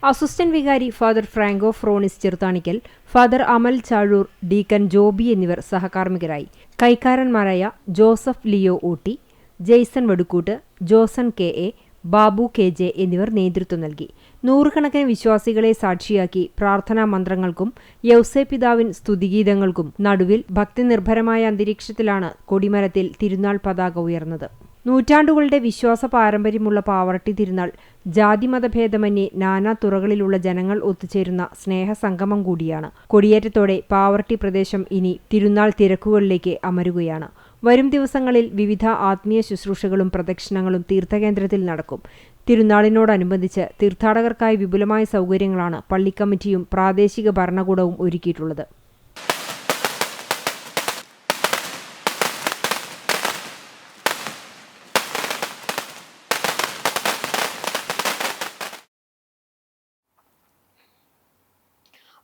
അസിസ്റ്റന്റ് വികാരി father Franco Fronis Cheruthanikkal, father Amal Chazhoor, deacon Joby എന്നിവർ സഹകാർമ്മികരായി. കൈക്കാരന്മാരായ ജോസഫ് ലിയോ ഊട്ടി, ജെയ്സൺ വടുക്കൂട്ട്, ജോസൺ KA, ബാബു KJ എന്നിവർ നേതൃത്വം നൽകി. നൂറുകണക്കിന് വിശ്വാസികളെ സാക്ഷിയാക്കി പ്രാർത്ഥനാ മന്ത്രങ്ങൾക്കും യൗസേപിതാവിൻ സ്തുതിഗീതങ്ങൾക്കും നടുവിൽ ഭക്തിനിർഭരമായ അന്തരീക്ഷത്തിലാണ് കൊടിമരത്തിൽ തിരുനാൾ പതാക ഉയർന്നത്. നൂറ്റാണ്ടുകളുടെ വിശ്വാസ പാരമ്പര്യമുള്ള പാവറട്ടി തിരുനാൾ ജാതിമതഭേദമന്യേ നാനാ തുറകളിലുള്ള ജനങ്ങൾ ഒത്തുചേരുന്ന സ്നേഹസംഗമം കൂടിയാണ്. കൊടിയേറ്റത്തോടെ പാവറട്ടി പ്രദേശം ഇനി തിരുനാൾ തിരക്കുകളിലേക്ക് അമരുകയാണ്. വരും ദിവസങ്ങളിൽ വിവിധ ആത്മീയ ശുശ്രൂഷകളും പ്രദക്ഷിണങ്ങളും തീർത്ഥകേന്ദ്രത്തിൽ നടക്കും. തിരുനാളിനോടനുബന്ധിച്ച് തീർത്ഥാടകർക്കായി വിപുലമായ സൗകര്യങ്ങളാണ് പള്ളിക്കമ്മിറ്റിയും പ്രാദേശിക ഭരണകൂടവും ഒരുക്കിയിട്ടുള്ളത്.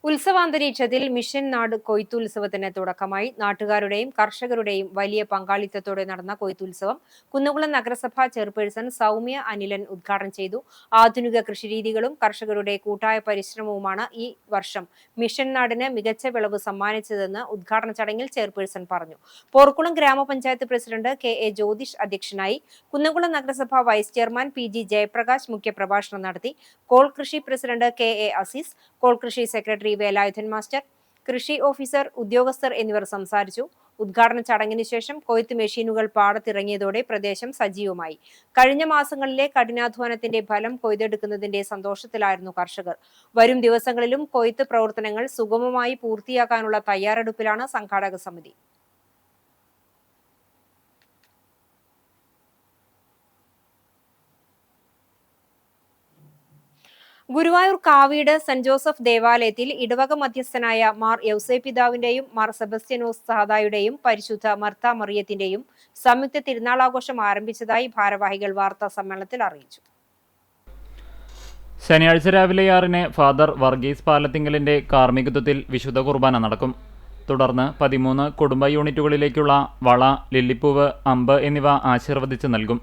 ഉത്സവാന്തരീക്ഷത്തിൽ മിഷൻ നാട് കൊയ്ത്തുത്സവത്തിന് തുടക്കമായി. നാട്ടുകാരുടെയും കർഷകരുടെയും വലിയ പങ്കാളിത്തത്തോടെ നടന്ന കൊയ്ത്തുത്സവം കുന്നംകുളം നഗരസഭാ ചെയർപേഴ്സൺ സൗമ്യ അനിലൻ ഉദ്ഘാടനം ചെയ്തു. ആധുനിക കൃഷിരീതികളും കർഷകരുടെ കൂട്ടായ പരിശ്രമവുമാണ് ഈ വർഷം മിഷൻ നാടിന് മികച്ച വിളവ് സമ്മാനിച്ചതെന്ന് ഉദ്ഘാടന ചടങ്ങിൽ ചെയർപേഴ്സൺ പറഞ്ഞു. പോർക്കുളം ഗ്രാമപഞ്ചായത്ത് പ്രസിഡന്റ് KA ജ്യോതിഷ് അധ്യക്ഷനായി. കുന്നംകുളം നഗരസഭാ വൈസ് ചെയർമാൻ PG ജയപ്രകാശ് മുഖ്യപ്രഭാഷണം നടത്തി. കോൾ കൃഷി പ്രസിഡന്റ് KA അസീസ്, കോൾ കൃഷി സെക്രട്ടറി വേലായുധൻ മാസ്റ്റർ, കൃഷി ഓഫീസർ, ഉദ്യോഗസ്ഥർ എന്നിവർ സംസാരിച്ചു. ഉദ്ഘാടന ചടങ്ങിന് ശേഷം കൊയ്ത്ത് മെഷീനുകൾ പാടത്തിറങ്ങിയതോടെ പ്രദേശം സജീവമായി. കഴിഞ്ഞ മാസങ്ങളിലെ കഠിനാധ്വാനത്തിന്റെ ഫലം കൊയ്തെടുക്കുന്നതിന്റെ സന്തോഷത്തിലായിരുന്നു കർഷകർ. വരും ദിവസങ്ങളിലും കൊയ്ത്ത് പ്രവർത്തനങ്ങൾ സുഗമമായി പൂർത്തിയാക്കാനുള്ള തയ്യാറെടുപ്പിലാണ് സംഘാടക സമിതി. ഗുരുവായൂർ കാവീട് സെന്റ് ജോസഫ് ദേവാലയത്തിൽ ഇടവക മധ്യസ്ഥനായ മാർ യൗസേപിതാവിന്റെയും മാർ സെബസ്റ്റ്യനോസ് സഹദായുടെയും പരിശുദ്ധ മർത്ത മറിയത്തിന്റെയും സംയുക്ത തിരുനാളാഘോഷം ആരംഭിച്ചതായി ഭാരവാഹികൾ വാർത്താ സമ്മേളനത്തിൽ അറിയിച്ചു. ശനിയാഴ്ച രാവിലെ 6-ന് ഫാദർ വർഗീസ് പാലത്തിങ്കലിന്റെ കാർമ്മികത്വത്തിൽ വിശുദ്ധ കുർബാന നടക്കും. തുടർന്ന് 13 കുടുംബ യൂണിറ്റുകളിലേക്കുള്ള വള, ലില്ലിപ്പൂവ്, അമ്പ് എന്നിവ ആശീർവദിച്ച് നൽകും.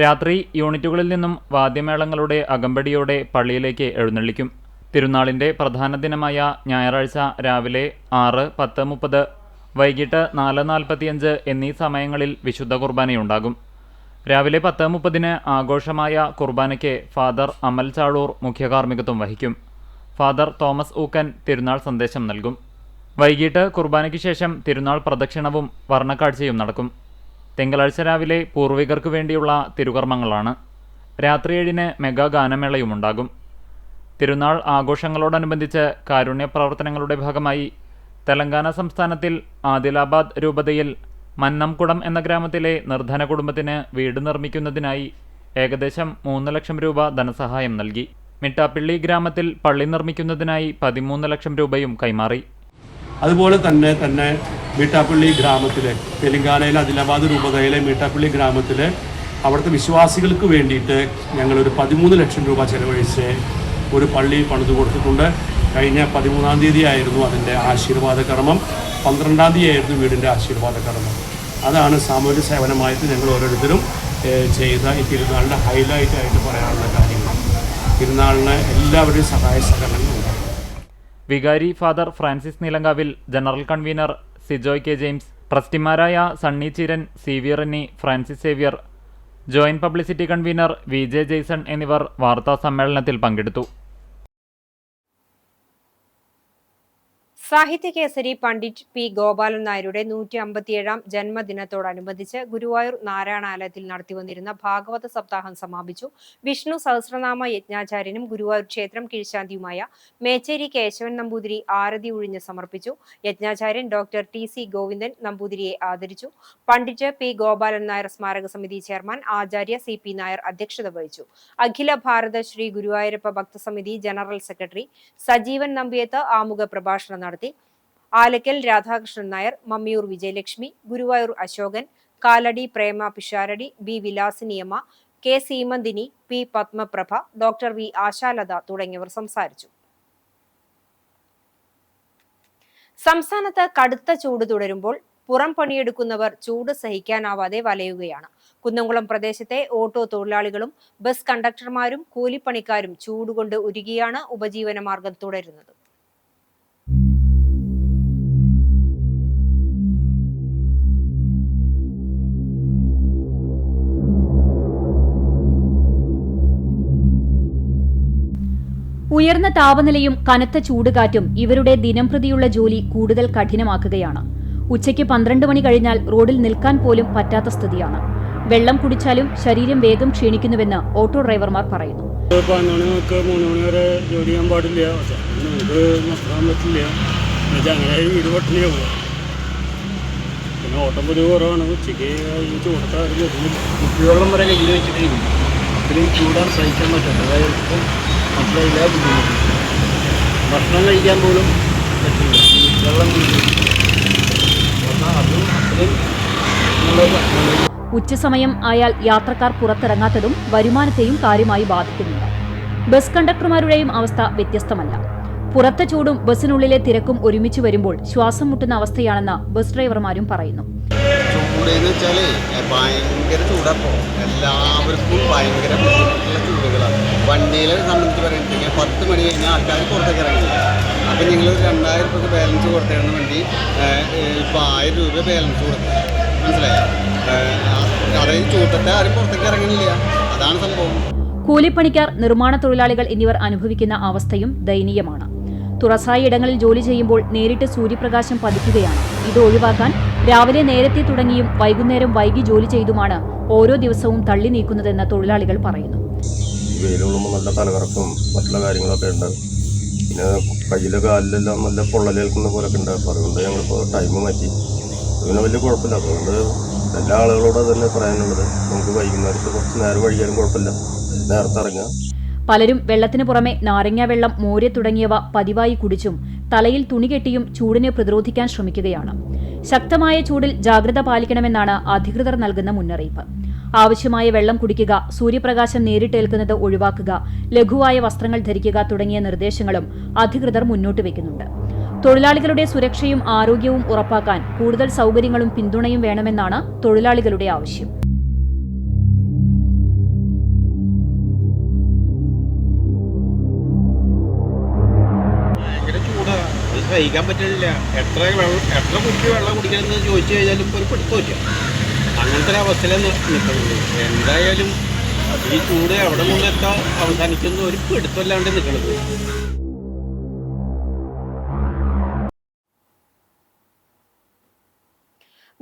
രാത്രി യൂണിറ്റുകളിൽ നിന്നും വാദ്യമേളങ്ങളുടെ അകമ്പടിയോടെ പള്ളിയിലേക്ക് എഴുന്നള്ളിക്കും. തിരുനാളിൻ്റെ പ്രധാന ദിനമായ ഞായറാഴ്ച രാവിലെ 6, 10:30, വൈകിട്ട് 4:45 എന്നീ സമയങ്ങളിൽ വിശുദ്ധ കുർബാനയുണ്ടാകും. രാവിലെ 10:30 ആഘോഷമായ കുർബാനയ്ക്ക് ഫാദർ അമൽ ചാഴൂർ മുഖ്യകാർമ്മികത്വം വഹിക്കും. ഫാദർ തോമസ് ഊക്കൻ തിരുനാൾ സന്ദേശം നൽകും. വൈകിട്ട് കുർബാനയ്ക്ക് ശേഷം തിരുനാൾ പ്രദക്ഷിണവും വർണ്ണക്കാഴ്ചയും നടക്കും. തിങ്കളാഴ്ച രാവിലെ പൂർവികർക്ക് വേണ്ടിയുള്ള തിരുകർമ്മങ്ങളാണ്. രാത്രി 7-ന് മെഗാ ഗാനമേളയുമുണ്ടാകും. തിരുനാൾ ആഘോഷങ്ങളോടനുബന്ധിച്ച് കാരുണ്യ പ്രവർത്തനങ്ങളുടെ ഭാഗമായി തെലങ്കാന സംസ്ഥാനത്തിൽ ആദിലാബാദ് രൂപതയിൽ മന്നംകുടം എന്ന ഗ്രാമത്തിലെ നിർധന കുടുംബത്തിന് വീട് നിർമ്മിക്കുന്നതിനായി ഏകദേശം 3 ലക്ഷം രൂപ ധനസഹായം നൽകി. മിട്ടാപ്പിള്ളി ഗ്രാമത്തിൽ പള്ളി നിർമ്മിക്കുന്നതിനായി 13 ലക്ഷം രൂപയും കൈമാറി. അതുപോലെ തന്നെ മീട്ടാപ്പള്ളി ഗ്രാമത്തിലെ തെലങ്കാനയിലെ ആദിലാബാദ് രൂപതയിലെ മീട്ടാപ്പള്ളി ഗ്രാമത്തിലെ അവിടുത്തെ വിശ്വാസികൾക്ക് വേണ്ടിയിട്ട് ഞങ്ങളൊരു 13 ലക്ഷം രൂപ ചെലവഴിച്ച് ഒരു പള്ളി പണിതു കൊടുത്തിട്ടുണ്ട്. കഴിഞ്ഞ 13-ാം തീയതി ആയിരുന്നു അതിൻ്റെ ആശീർവാദ കർമ്മം, 12-ാം തീയതി ആയിരുന്നു വീടിൻ്റെ ആശീർവാദ കർമ്മം. അതാണ് സാമൂഹ്യ സേവനമായിട്ട് ഞങ്ങൾ ഓരോരുത്തരും ചെയ്ത ഈ തിരുനാളിൻ്റെ ഹൈലൈറ്റായിട്ട് പറയാനുള്ള കാര്യങ്ങൾ. തിരുനാളിന് എല്ലാവരുടെയും സഹായ സഹകരണങ്ങൾ ഉണ്ടാകും. വികാരി father Francis Neelankavil, general convener Sijoy K. James, ട്രസ്റ്റിമാരായ Sunny Cheeran, CV Renny, Francis Xavier, joint publicity convener VJ Jaison എന്നിവർ വാർത്താ സമ്മേളനത്തിൽ പങ്കെടുത്തു. സാഹിത്യകേസരി പണ്ഡിറ്റ് P. ഗോപാലൻ നായരുടെ 157-ാം ജന്മദിനത്തോടനുബന്ധിച്ച് ഗുരുവായൂർ നാരായണാലയത്തിൽ നടത്തിവന്നിരുന്ന ഭാഗവത സപ്താഹം സമാപിച്ചു. വിഷ്ണു സഹസ്രനാമ യജ്ഞാചാര്യനും ഗുരുവായൂർ ക്ഷേത്രം കീഴ്ശാന്തിയുമായ മേച്ചേരി കേശവൻ നമ്പൂതിരി ആരതി ഒഴിഞ്ഞ് സമർപ്പിച്ചു. യജ്ഞാചാര്യൻ ഡോക്ടർ TC ഗോവിന്ദൻ നമ്പൂതിരിയെ ആദരിച്ചു. പണ്ഡിറ്റ് P. ഗോപാലൻ നായർ സ്മാരക സമിതി ചെയർമാൻ ആചാര്യ CP നായർ അധ്യക്ഷത വഹിച്ചു. അഖില ഭാരത ശ്രീ ഗുരുവായൂരപ്പ ഭക്തസമിതി ജനറൽ സെക്രട്ടറി സജീവൻ നമ്പിയത്ത് ആമുഖ പ്രഭാഷണം നടത്തി. Alakkal Radhakrishnan Nair, Mammiyur Vijayalakshmi, Guruvayur Ashokan, Kalady Prema Pisharody, B Vilasiniyamma, K Seemanthini, P Padmaprabha, doctor V Ashalatha തുടങ്ങിയവർ സംസാരിച്ചു. സംസ്ഥാനത്ത് കടുത്ത ചൂട് തുടരുമ്പോൾ പുറം പണിയെടുക്കുന്നവർ ചൂട് സഹിക്കാനാവാതെ വലയുകയാണ്. കുന്നംകുളം പ്രദേശത്തെ ഓട്ടോ തൊഴിലാളികളും ബസ് കണ്ടക്ടർമാരും കൂലിപ്പണിക്കാരും ചൂടുകൊണ്ട് ഉരുകിയാണ് ഉപജീവനമാർഗം തുടരുന്നത്. ഉയർന്ന താപനിലയും കനത്ത ചൂടുകാറ്റും ഇവരുടെ ദിനംപ്രതിയുള്ള ജോലി കൂടുതൽ കഠിനമാക്കുകയാണ്. ഉച്ചയ്ക്ക് 12 മണി കഴിഞ്ഞാൽ റോഡിൽ നിൽക്കാൻ പോലും പറ്റാത്ത സ്ഥിതിയാണ്. വെള്ളം കുടിച്ചാലും ശരീരം വേഗം ക്ഷീണിക്കുന്നുവെന്ന് ഓട്ടോ ഡ്രൈവർമാർ പറയുന്നു. 3 മണി വരെ ജോലി ചെയ്യാൻ പാടില്ല, നമുക്ക് നിർത്താൻ പറ്റില്ല, അങ്ങനെ വീട് പട്ടിണിയാവുക. പിന്നെ ഓട്ടം പൊതുവെ കുറവാണ്. ഉച്ചയ്ക്ക് ഈ ചൂടത്താറ് കുപ്പിവെള്ളം വരെ കയ്യിൽ വെച്ചിട്ടിരിക്കും. ഇത്രയും ചൂടാൻ സഹിക്കാൻ പറ്റും. അതായത് മനസ്സിലായില്ല, ബുദ്ധിമുട്ട്. ഭക്ഷണം കഴിക്കാൻ പോലും പറ്റില്ല, വെള്ളം കുടിക്കും. അതും അത്രയും നല്ല. ഉച്ചസമയം ആയാൽ യാത്രക്കാർ പുറത്തിറങ്ങാത്തതും വരുമാനത്തെയും കാര്യമായി ബാധിക്കുന്നുണ്ട്. ബസ് കണ്ടക്ടർമാരുടെയും അവസ്ഥ വ്യത്യസ്തമല്ല. പുറത്തെ ചൂടും ബസ്സിനുള്ളിലെ തിരക്കും ഒരുമിച്ച് വരുമ്പോൾ ശ്വാസം മുട്ടുന്ന അവസ്ഥയാണെന്ന് ബസ് ഡ്രൈവർമാരും പറയുന്നു. ചൂടെന്ന് വെച്ചാൽ ഭയങ്കര ചൂടപ്പോ എല്ലാവർക്കും ഭയങ്കര ബുദ്ധിമുട്ടുള്ള ചൂടുകളാണ്. വണ്ടിയിലെ സംബന്ധിച്ച് പറയുകയാണെങ്കിൽ 10 മണി കഴിഞ്ഞാൽ ആൾക്കാർ പുറത്തേക്ക് ഇറങ്ങില്ല. അപ്പം നിങ്ങൾ 2000 രൂപ ബാലൻസ് കൊടുത്തതിന് വേണ്ടി ഇപ്പോൾ 1000 രൂപ ബാലൻസ് കൊടുക്കും. മനസ്സിലായോ? അതായത് ചൂട്ടത്തെ ആരും പുറത്തേക്ക് ഇറങ്ങുന്നില്ല. അതാണ് സംഭവം. കൂലിപ്പണിക്കാർ, നിർമ്മാണ തൊഴിലാളികൾ എന്നിവർ അനുഭവിക്കുന്ന അവസ്ഥയും ദയനീയമാണ്. തുറസായ ഇടങ്ങളിൽ ജോലി ചെയ്യുമ്പോൾ നേരിട്ട് സൂര്യപ്രകാശം പതിക്കുകയാണ്. ഇത് ഒഴിവാക്കാൻ രാവിലെ നേരത്തെ തുടങ്ങിയും വൈകുന്നേരം വൈകി ജോലി ചെയ്തുമാണ് ഓരോ ദിവസവും തള്ളി നീക്കുന്നതെന്ന് തൊഴിലാളികൾ പറയുന്നു. വെയിലുള്ളുമ്പോൾ നല്ല തലകറക്കും മറ്റുള്ള കാര്യങ്ങളൊക്കെ ഉണ്ട്. പിന്നെ കയ്യിലെ കാലിലെല്ലാം നല്ല പൊള്ളലേൽക്കുന്ന പോലൊക്കെ ഉണ്ട്. അപ്പോൾ അതുകൊണ്ട് ഞങ്ങളിപ്പോൾ ടൈം മാറ്റി. പിന്നെ വലിയ കുഴപ്പമില്ല. അതുകൊണ്ട് എല്ലാ ആളുകളോട് തന്നെ പറയാനുള്ളത്, നമുക്ക് വൈകുന്നേരത്ത് കുറച്ച് നേരം വഴിയാലും കുഴപ്പമില്ല, നേരത്തെ ഇറങ്ങുക. പലരും വെള്ളത്തിന് പുറമെ നാരങ്ങ വെള്ളം, മോര് തുടങ്ങിയവ പതിവായി കുടിച്ചും തലയിൽ തുണി കെട്ടിയും ചൂടിനെ പ്രതിരോധിക്കാൻ ശ്രമിക്കുകയാണ്. ശക്തമായ ചൂടിൽ ജാഗ്രത പാലിക്കണമെന്നാണ് അധികൃതർ നൽകുന്ന മുന്നറിയിപ്പ്. ആവശ്യമായ വെള്ളം കുടിക്കുക, സൂര്യപ്രകാശം നേരിട്ടേൽക്കുന്നത് ഒഴിവാക്കുക, ലഘുവായ വസ്ത്രങ്ങൾ ധരിക്കുക തുടങ്ങിയ നിർദ്ദേശങ്ങളും അധികൃതർ മുന്നോട്ട് വയ്ക്കുന്നുണ്ട്. തൊഴിലാളികളുടെ സുരക്ഷയും ആരോഗ്യവും ഉറപ്പാക്കാൻ കൂടുതൽ സൗകര്യങ്ങളും പിന്തുണയും വേണമെന്നാണ് തൊഴിലാളികളുടെ ആവശ്യം. സഹിക്കാൻ പറ്റില്ല. എത്ര കുപ്പി വെള്ളം കുടിക്കണമെന്ന് ചോദിച്ചു കഴിഞ്ഞാലും ഒരു പിടുത്തമില്ല. അങ്ങനത്തെ ഒരു അവസ്ഥയിലാണ് നിൽക്കുന്നത്. എന്തായാലും ഈ ചൂട് എവിടെ കൊണ്ടെത്താൻ അവസാനിക്കുന്ന ഒരു പിടുത്തമില്ലാണ്ട് നിൽക്കുന്നത്.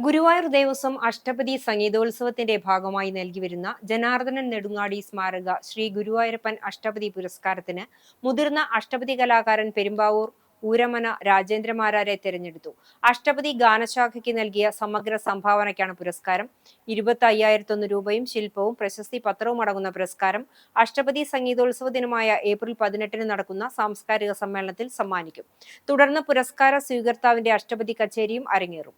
ഗുരുവായൂർ ദേവസ്വം അഷ്ടപതി സംഗീതോത്സവത്തിന്റെ ഭാഗമായി നൽകിവരുന്ന ജനാർദ്ദനൻ നെടുങ്ങാടി സ്മാരക ശ്രീ ഗുരുവായൂരപ്പൻ അഷ്ടപതി പുരസ്കാരത്തിന് മുതിർന്ന അഷ്ടപതി കലാകാരൻ പെരുമ്പാവൂർ ഊരമന രാജേന്ദ്രമാരാരെ തെരഞ്ഞെടുത്തു. അഷ്ടപതി ഗാനശാഖയ്ക്ക് നൽകിയ സമഗ്ര സംഭാവനയ്ക്കാണ് പുരസ്കാരം. 25,001 രൂപയും ശില്പവും പ്രശസ്തി പത്രവും അടങ്ങുന്ന പുരസ്കാരം അഷ്ടപതി സംഗീതോത്സവ ദിനമായ ഏപ്രിൽ 18 നടക്കുന്ന സാംസ്കാരിക സമ്മേളനത്തിൽ സമ്മാനിക്കും. തുടർന്ന് പുരസ്കാര സ്വീകർത്താവിന്റെ അഷ്ടപതി കച്ചേരിയും അരങ്ങേറും.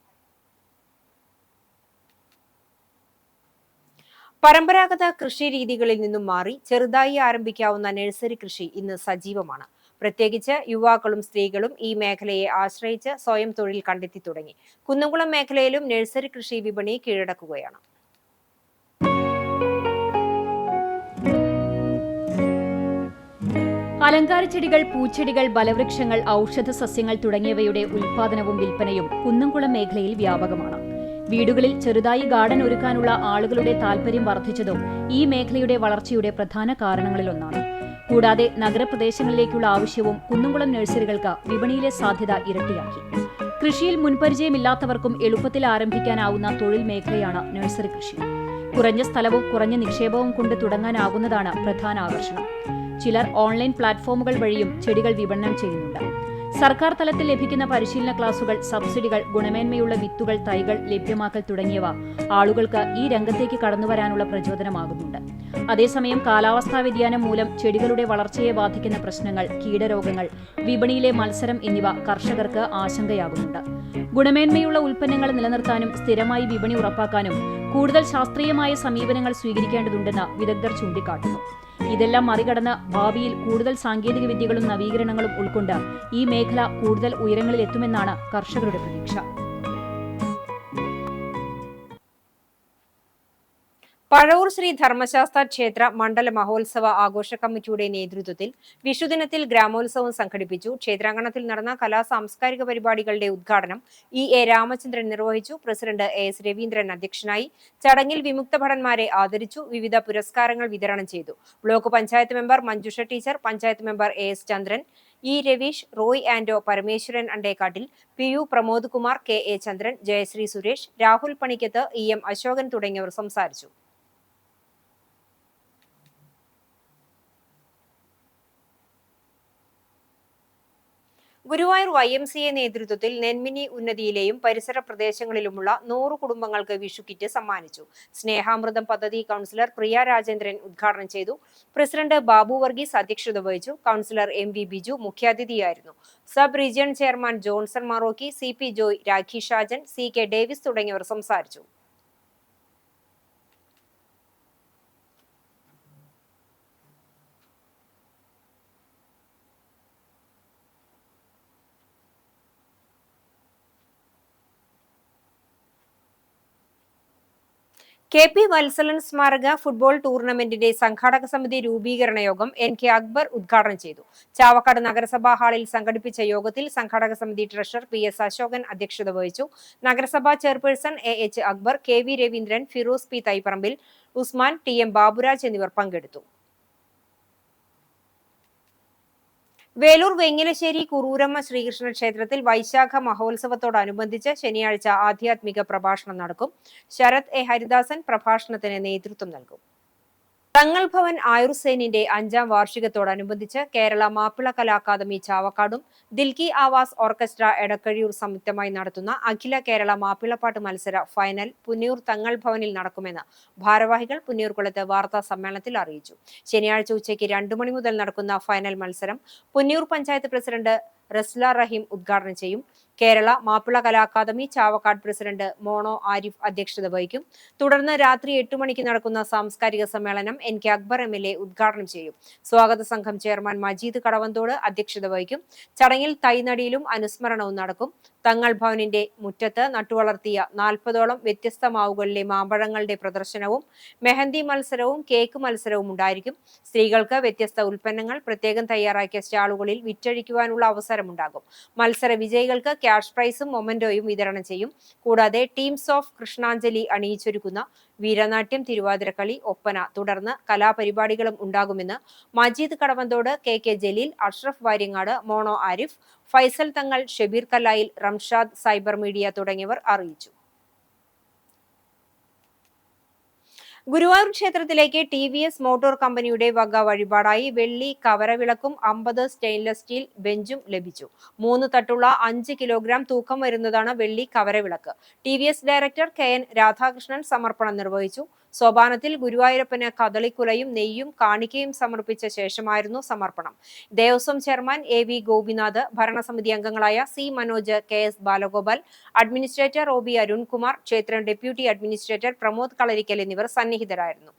പരമ്പരാഗത കൃഷി രീതികളിൽ നിന്നും മാറി ചെറുതായി ആരംഭിക്കാവുന്ന നഴ്സറി കൃഷി ഇന്ന് സജീവമാണ്. പ്രത്യേകിച്ച് യുവാക്കളും സ്ത്രീകളും ഈ മേഖലയെ ആശ്രയിച്ച് സ്വയം തൊഴിൽ കണ്ടെത്തി തുടങ്ങി. കുന്നംകുളം മേഖലയിലും നഴ്സറി കൃഷി വിപണി കീഴടക്കുകയാണ്. അലങ്കാരച്ചെടികൾ, പൂച്ചെടികൾ, ബലവൃക്ഷങ്ങൾ, ഔഷധ സസ്യങ്ങൾ തുടങ്ങിയവയുടെ ഉൽപാദനവും വിൽപ്പനയും കുന്നംകുളം മേഖലയിൽ വ്യാപകമാണ്. വീടുകളിൽ ചെറുതായി ഗാർഡൻ ഒരുക്കാനുള്ള ആളുകളുടെ താൽപര്യം വർദ്ധിച്ചതും ഈ മേഖലയുടെ വളർച്ചയുടെ പ്രധാന കാരണങ്ങളിലൊന്നാണ്. കൂടാതെ നഗരപ്രദേശങ്ങളിലേക്കുള്ള ആവശ്യവും കുന്നംകുളം നഴ്സറികൾക്ക് വിപണിയിലെ സാധ്യത ഇരട്ടിയാക്കി. കൃഷിയിൽ മുൻപരിചയമില്ലാത്തവർക്കും എളുപ്പത്തിൽ ആരംഭിക്കാനാവുന്ന തൊഴിൽ മേഖലയാണ് നഴ്സറി കൃഷി. കുറഞ്ഞ സ്ഥലവും കുറഞ്ഞ നിക്ഷേപവും കൊണ്ട് തുടങ്ങാനാകുന്നതാണ് പ്രധാന ആകർഷണം. ചിലർ ഓൺലൈൻ പ്ലാറ്റ്ഫോമുകൾ വഴിയും ചെടികൾ വിപണനം ചെയ്യുന്നുണ്ട്. സർക്കാർ തലത്തിൽ ലഭിക്കുന്ന പരിശീലന ക്ലാസുകൾ, സബ്സിഡികൾ, ഗുണമേന്മയുള്ള വിത്തുകൾ, തൈകൾ ലഭ്യമാക്കൽ തുടങ്ങിയവ ആളുകൾക്ക് ഈ രംഗത്തേക്ക് കടന്നുവരാനുള്ള പ്രചോദനമാകുന്നുണ്ട്. അതേസമയം കാലാവസ്ഥാ വ്യതിയാനം മൂലം ചെടികളുടെ വളർച്ചയെ ബാധിക്കുന്ന പ്രശ്നങ്ങൾ, കീടരോഗങ്ങൾ, വിപണിയിലെ മത്സരം എന്നിവ കർഷകർക്ക് ആശങ്കയാകുന്നുണ്ട്. ഗുണമേന്മയുള്ള ഉൽപ്പന്നങ്ങൾ നിലനിർത്താനും സ്ഥിരമായി വിപണി ഉറപ്പാക്കാനും കൂടുതൽ ശാസ്ത്രീയമായ സമീപനങ്ങൾ സ്വീകരിക്കേണ്ടതുണ്ടെന്ന് വിദഗ്ധർ ചൂണ്ടിക്കാട്ടുന്നു. ഇതെല്ലാം മറികടന്ന് ഭാവിയിൽ കൂടുതൽ സാങ്കേതിക വിദ്യകളും നവീകരണങ്ങളും ഉൾക്കൊണ്ട് ഈ മേഖല കൂടുതൽ ഉയരങ്ങളിലെത്തുമെന്നാണ് കർഷകരുടെ പ്രതീക്ഷ. പഴവൂർ ശ്രീ ധർമ്മശാസ്ത്ര ക്ഷേത്ര മണ്ഡല മഹോത്സവ ആഘോഷ കമ്മിറ്റിയുടെ നേതൃത്വത്തിൽ വിഷുദിനത്തിൽ ഗ്രാമോത്സവം സംഘടിപ്പിച്ചു. ക്ഷേത്രാങ്കണത്തിൽ നടന്ന സാംസ്കാരിക പരിപാടികളുടെ ഉദ്ഘാടനം എ രാമചന്ദ്രൻ നിർവഹിച്ചു. പ്രസിഡന്റ് എസ് രവീന്ദ്രൻ അധ്യക്ഷനായി. ചടങ്ങിൽ വിമുക്ത ഭടന്മാരെ ആദരിച്ചു. വിവിധ പുരസ്കാരങ്ങൾ വിതരണം ചെയ്തു. Block panchayat member Manjusha teacher, panchayat member S Chandran, Ravish, Roy Ando, Parameswaran Andekkattil, PU Pramod Kumar, KA Chandran, Jayasree Suresh, Rahul Panikkath, EM Ashokan തുടങ്ങിയവർ സംസാരിച്ചു. ഗുരുവായൂർ YMCA നേതൃത്വത്തിൽ നെന്മിനി ഉന്നതിയിലെയും പരിസര പ്രദേശങ്ങളിലുമുള്ള 100 കുടുംബങ്ങൾക്ക് വിഷുക്കിറ്റ് സമ്മാനിച്ചു. സ്നേഹാമൃതം പദ്ധതി കൗൺസിലർ പ്രിയ രാജേന്ദ്രൻ ഉദ്ഘാടനം ചെയ്തു. പ്രസിഡന്റ് ബാബു വർഗീസ് അധ്യക്ഷത വഹിച്ചു. കൗൺസിലർ MV ബിജു മുഖ്യാതിഥിയായിരുന്നു. Sub region chairman Johnson Marokki, CP Joy, Rakhi Shajan, CK Davis തുടങ്ങിയവർ സംസാരിച്ചു. KP വത്സലൻ സ്മാരക ഫുട്ബോൾ ടൂർണമെന്റിന്റെ സംഘാടക സമിതി രൂപീകരണ യോഗം NK അക്ബർ ഉദ്ഘാടനം ചെയ്തു. ചാവക്കാട് നഗരസഭാ ഹാളിൽ സംഘടിപ്പിച്ച യോഗത്തിൽ സംഘാടക സമിതി ട്രഷറർ PS അശോകൻ അധ്യക്ഷത വഹിച്ചു. നഗരസഭാ chairperson AH Akbar, KV Raveendran, Firoz P Thaiparambil, Usman, TM Baburaj എന്നിവർ പങ്കെടുത്തു. വേലൂർ വെങ്ങിലശ്ശേരി കുറൂരമ്മ ശ്രീകൃഷ്ണ ക്ഷേത്രത്തിൽ വൈശാഖ മഹോത്സവത്തോടനുബന്ധിച്ച് ശനിയാഴ്ച ആധ്യാത്മിക പ്രഭാഷണം നടക്കും. ശരത് A ഹരിദാസൻ പ്രഭാഷണത്തിന് നേതൃത്വം നൽകും. തങ്ങൾ ഭവൻ ആയുർസേനിന്റെ 5ാം വാർഷികത്തോടനുബന്ധിച്ച് കേരള മാപ്പിള കലാ അക്കാദമി ചാവക്കാടും ദിൽക്കി ആവാസ് ഓർക്കസ്ട്ര എടക്കഴിയൂർ സംയുക്തമായി നടത്തുന്ന അഖില കേരള മാപ്പിളപ്പാട്ട് മത്സര ഫൈനൽ പുന്നൂർ തങ്ങൾ ഭവനിൽ നടക്കുമെന്ന് ഭാരവാഹികൾ പുന്നൂർകുളത്ത് വാർത്താ സമ്മേളനത്തിൽ അറിയിച്ചു. ശനിയാഴ്ച ഉച്ചയ്ക്ക് 2 മണി മുതൽ നടക്കുന്ന ഫൈനൽ മത്സരം പുന്നൂർ പഞ്ചായത്ത് പ്രസിഡന്റ് റസ്ല റഹീം ഉദ്ഘാടനം ചെയ്യും. കേരള മാപ്പിള കലാ അക്കാദമി ചാവക്കാട് പ്രസിഡന്റ് മോണോ ആരിഫ് അധ്യക്ഷത വഹിക്കും. തുടർന്ന് രാത്രി 8 മണിക്ക് നടക്കുന്ന സാംസ്കാരിക സമ്മേളനം NK അക്ബർ MLA ഉദ്ഘാടനം ചെയ്യും. സ്വാഗത സംഘം ചെയർമാൻ മജീദ് കടവന്തോട് അധ്യക്ഷത വഹിക്കും. ചടങ്ങിൽ തൈനടിയിലും അനുസ്മരണവും നടക്കും. തങ്ങൾ ഭവനിന്റെ മുറ്റത്ത് നട്ടുവളർത്തിയ 40ഓളം വ്യത്യസ്ത മാവുകളിലെ മാമ്പഴങ്ങളുടെ പ്രദർശനവും മെഹന്തി മത്സരവും കേക്ക് മത്സരവും ഉണ്ടായിരിക്കും. സ്ത്രീകൾക്ക് വ്യത്യസ്ത ഉൽപ്പന്നങ്ങൾ പ്രത്യേകം തയ്യാറാക്കിയ സ്റ്റാളുകളിൽ വിറ്റഴിക്കുവാനുള്ള അവസരമുണ്ടാകും. മത്സര വിജയികൾക്ക് ക്യാഷ് പ്രൈസും മൊമെന്റോയും വിതരണം ചെയ്യും. കൂടാതെ ടീംസ് ഓഫ് കൃഷ്ണാഞ്ജലി അണിയിച്ചൊരുക്കുന്ന വീരനാട്യം, തിരുവാതിരക്കളി, ഒപ്പന തുടർന്ന് കലാപരിപാടികളും ഉണ്ടാകുമെന്ന് മജീദ് കടവന്തോട്, KK ജലീൽ, അഷ്റഫ് വാര്യങ്ങാട്, മോണോ ആരിഫ്, ഫൈസൽ തങ്ങൾ, ഷബീർ കല്ലായിൽ, റംഷാദ്, സൈബർ മീഡിയ തുടങ്ങിയവർ അറിയിച്ചു. ഗുരുവായൂർ ക്ഷേത്രത്തിലേക്ക് TVS മോട്ടോർ കമ്പനിയുടെ വക വഴിപാടായി വെള്ളി കവരവിളക്കും 50 സ്റ്റെയിൻലെസ് സ്റ്റീൽ ബെഞ്ചും ലഭിച്ചു. 3 തട്ടുള്ള 5 കിലോഗ്രാം തൂക്കം വരുന്നതാണ് വെള്ളി കവരവിളക്ക്. TVS ഡയറക്ടർ KN രാധാകൃഷ്ണൻ സമർപ്പണം നിർവഹിച്ചു. സോപാനത്തിൽ ഗുരുവായൂരപ്പന് കദളിക്കുലയും നെയ്യും കാണിക്കയും സമർപ്പിച്ച ശേഷമായിരുന്നു സമർപ്പണം. ദേവസ്വം ചെയർമാൻ AV ഗോപിനാഥ്, ഭരണസമിതി അംഗങ്ങളായ C Manoj, KS Balagopal, administrator OB Arunkumar, ക്ഷേത്രം ഡെപ്യൂട്ടി അഡ്മിനിസ്ട്രേറ്റർ പ്രമോദ് കളരിക്കൽ എന്നിവർ സന്നിഹിതരായിരുന്നു.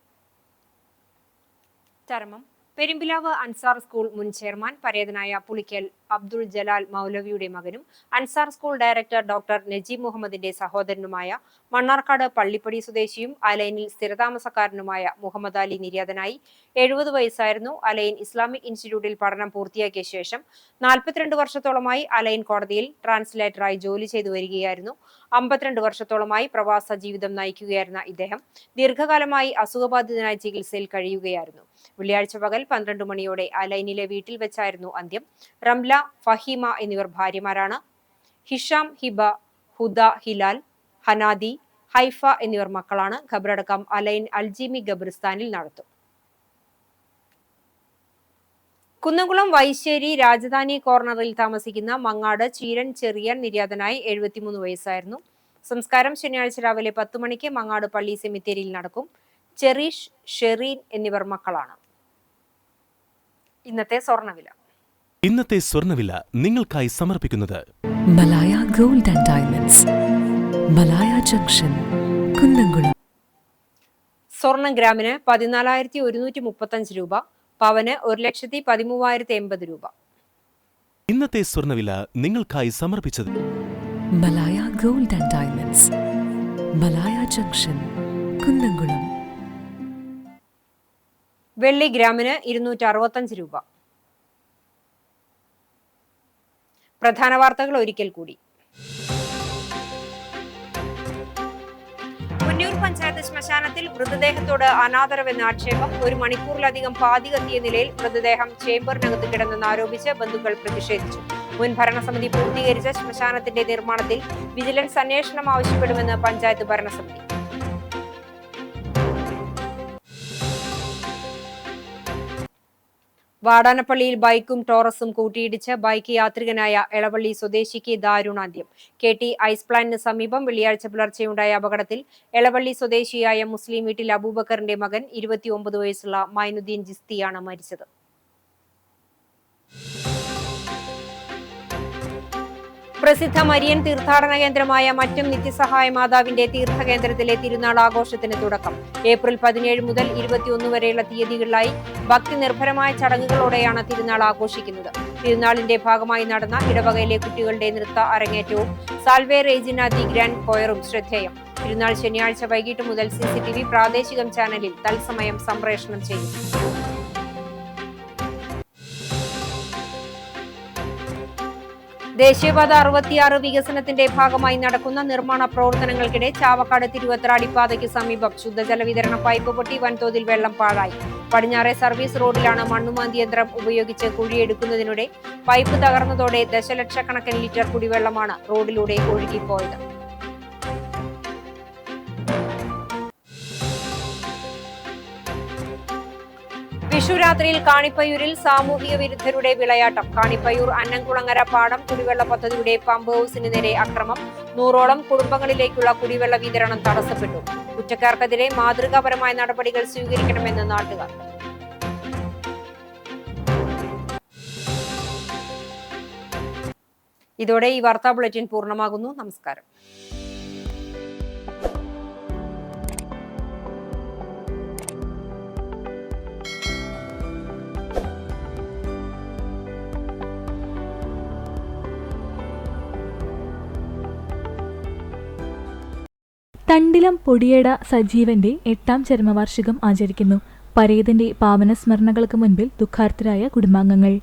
ചരമം പെരുമ്പിലാവ് അൻസാർ സ്കൂൾ മുൻ ചെയർമാൻ പരേതനായ പുളിക്കൽ അബ്ദുൾ ജലാൽ മൗലവിയുടെ മകനും Ansar school director doctor Najeeb മുഹമ്മദിന്റെ സഹോദരനുമായ മണ്ണാർക്കാട് പള്ളിപ്പടി സ്വദേശിയും അലൈനിൽ സ്ഥിരതാമസക്കാരനുമായ മുഹമ്മദ് അലി നിര്യാതനായി. 70 വയസ്സായിരുന്നു. അലൈൻ ഇസ്ലാമിക് ഇൻസ്റ്റിറ്റ്യൂട്ടിൽ പഠനം പൂർത്തിയാക്കിയ ശേഷം 42 വർഷത്തോളമായി അലൈൻ കോടതിയിൽ ട്രാൻസ്ലേറ്ററായി ജോലി ചെയ്തു വരികയായിരുന്നു. 52 വർഷത്തോളമായി പ്രവാസ ജീവിതം നയിക്കുകയായിരുന്ന ഇദ്ദേഹം ദീർഘകാലമായി അസുഖബാധിതനായി ചികിത്സയിൽ കഴിയുകയായിരുന്നു. വെള്ളിയാഴ്ച പകൽ 12 മണിയോടെ അലൈനിലെ വീട്ടിൽ വെച്ചായിരുന്നു അന്ത്യം. റംല, ഫഹീമ എന്നിവർ ഭാര്യമാരാണ്. ഹിഷാം, ഹിബ, ഹുദ, ഹിലാൽ, ഹനാദി, ഹൈഫ എന്നിവർ മക്കളാണ്. ഖബറടക്കം അലൈൻ അൽജീമി ഖബറിസ്ഥാനിൽ നടത്തും. കുന്നംകുളം വൈശ്ശേരി രാജധാനി കോർണറിൽ താമസിക്കുന്ന മങ്ങാട് ചീരൻ ചെറിയൻ നിര്യാതനായി 73 വയസ്സായിരുന്നു. സംസ്കാരം ശനിയാഴ്ച രാവിലെ 10 മണിക്ക് മങ്ങാട് പള്ളി സെമിത്തേരിയിൽ നടക്കും. ചെറീഷ്, ഷെറീൻ എന്നിവർ മക്കളാണ്. ഇന്നത്തെ സ്വർണ്ണവില നിങ്ങൾക്കായി സമർപ്പിക്കുന്നത് Malaya gold and diamonds, Malaya junction, Kunnamkulam. സ്വർണം ഗ്രാമിന് 14,135 രൂപ, പവന് 1,13,080 രൂപ. ഇന്നത്തെ സ്വർണ്ണവില നിങ്ങൾക്കായി സമർപ്പിച്ചത് Malaya gold and diamonds, Malaya junction, Kunnamkulam. വെള്ളി ഗ്രാമിന് 265 രൂപ. പ്രധാന വാർത്തകൾ ഒരിക്കൽ കൂടി. മുന്നൂർ പഞ്ചായത്ത് ശ്മശാനത്തിൽ മൃതദേഹത്തോട് അനാദരവെന്ന ആക്ഷേപം. 1 മണിക്കൂറിലധികം പാതി കത്തിയ നിലയിൽ മൃതദേഹം ചേംബറിനകത്ത് കിടന്നെന്നാരോപിച്ച് ബന്ധുക്കൾ പ്രതിഷേധിച്ചു. മുൻ ഭരണസമിതി പൂർത്തീകരിച്ച ശ്മശാനത്തിന്റെ നിർമ്മാണത്തിൽ വിജിലൻസ് അന്വേഷണം ആവശ്യപ്പെടുമെന്ന് പഞ്ചായത്ത് ഭരണസമിതി. വാടാനപ്പള്ളിയിൽ ബൈക്കും ടോറസും കൂട്ടിയിടിച്ച് ബൈക്ക് യാത്രികനായ എളവള്ളി സ്വദേശിക്ക് ദാരുണാന്ത്യം. KT ഐസ് പ്ലാന്റിന് സമീപം വെള്ളിയാഴ്ച പുലർച്ചെയുണ്ടായ അപകടത്തിൽ എളവള്ളി സ്വദേശിയായ മുസ്ലിം വീട്ടിൽ അബൂബക്കറിന്റെ മകൻ 29 വയസ്സുള്ള മൈനുദ്ദീൻ ജിസ്തിയാണ് മരിച്ചത്. പ്രസിദ്ധ മരിയൻ തീർത്ഥാടന കേന്ദ്രമായ മറ്റും നിത്യസഹായ മാതാവിന്റെ തീർത്ഥകേന്ദ്രത്തിലെ തിരുനാൾ ആഘോഷത്തിന് തുടക്കം. ഏപ്രിൽ 17 മുതൽ 21 വരെയുള്ള തീയതികളിലായി ഭക്തി നിർഭരമായ ചടങ്ങുകളോടെയാണ് തിരുനാൾ ആഘോഷിക്കുന്നത്. തിരുനാളിന്റെ ഭാഗമായി നടന്ന ഇടവകയിലെ കുട്ടികളുടെ നൃത്ത അരങ്ങേറ്റവും സാൽവേ റേജിന ദി ഗ്രാൻഡ് കൊയറും ശ്രദ്ധേയം. തിരുനാൾ ശനിയാഴ്ച വൈകിട്ട് മുതൽ CCTV പ്രാദേശികം ചാനലിൽ തത്സമയം സംപ്രേഷണം ചെയ്യും. ദേശീയപാത 66 വികസനത്തിന്റെ ഭാഗമായി നടക്കുന്ന നിർമ്മാണ പ്രവർത്തനങ്ങൾക്കിടെ ചാവക്കാട് തിരുവത്രാടി പാതയ്ക്ക് സമീപം ശുദ്ധജല വിതരണ പൈപ്പ് പൊട്ടി വൻതോതിൽ വെള്ളം പാഴായി. പടിഞ്ഞാറെ സർവീസ് റോഡിലാണ് മണ്ണുമാന്തി യന്ത്രം ഉപയോഗിച്ച് കുഴിയെടുക്കുന്നതിനിടെ പൈപ്പ് തകർന്നതോടെ ദശലക്ഷക്കണക്കിന് ലിറ്റർ കുടിവെള്ളമാണ് റോഡിലൂടെ ഒഴുകിപ്പോയത്. വിഷുരാത്രിയിൽ കാണിപ്പയ്യൂരിൽ സാമൂഹിക വിരുദ്ധരുടെ വിളയാട്ടം. കാണിപ്പയ്യൂർ അന്നംകുളങ്ങര പാടം കുടിവെള്ള പദ്ധതിയുടെ പമ്പ് ഹൌസിന് നേരെ അക്രമം. 100ഓളം കുടുംബങ്ങളിലേക്കുള്ള കുടിവെള്ള വിതരണം തടസ്സപ്പെട്ടു. കുറ്റക്കാർക്കെതിരെ മാതൃകാപരമായ നടപടികൾ സ്വീകരിക്കണമെന്ന് നാട്ടുകാർ. ഇതോടെ ഈ വാർത്താ ബുള്ളറ്റിൻ പൂർണ്ണമാകുന്നു. നമസ്കാരം. തണ്ടിലം പൊടിയേട സജീവന്റെ 8ാം ചരമവാർഷികം ആചരിക്കുന്നു. പരേതന്റെ പാവന സ്മരണകൾക്ക് മുൻപിൽ ദുഃഖാർത്തരായ കുടുംബാംഗങ്ങൾ.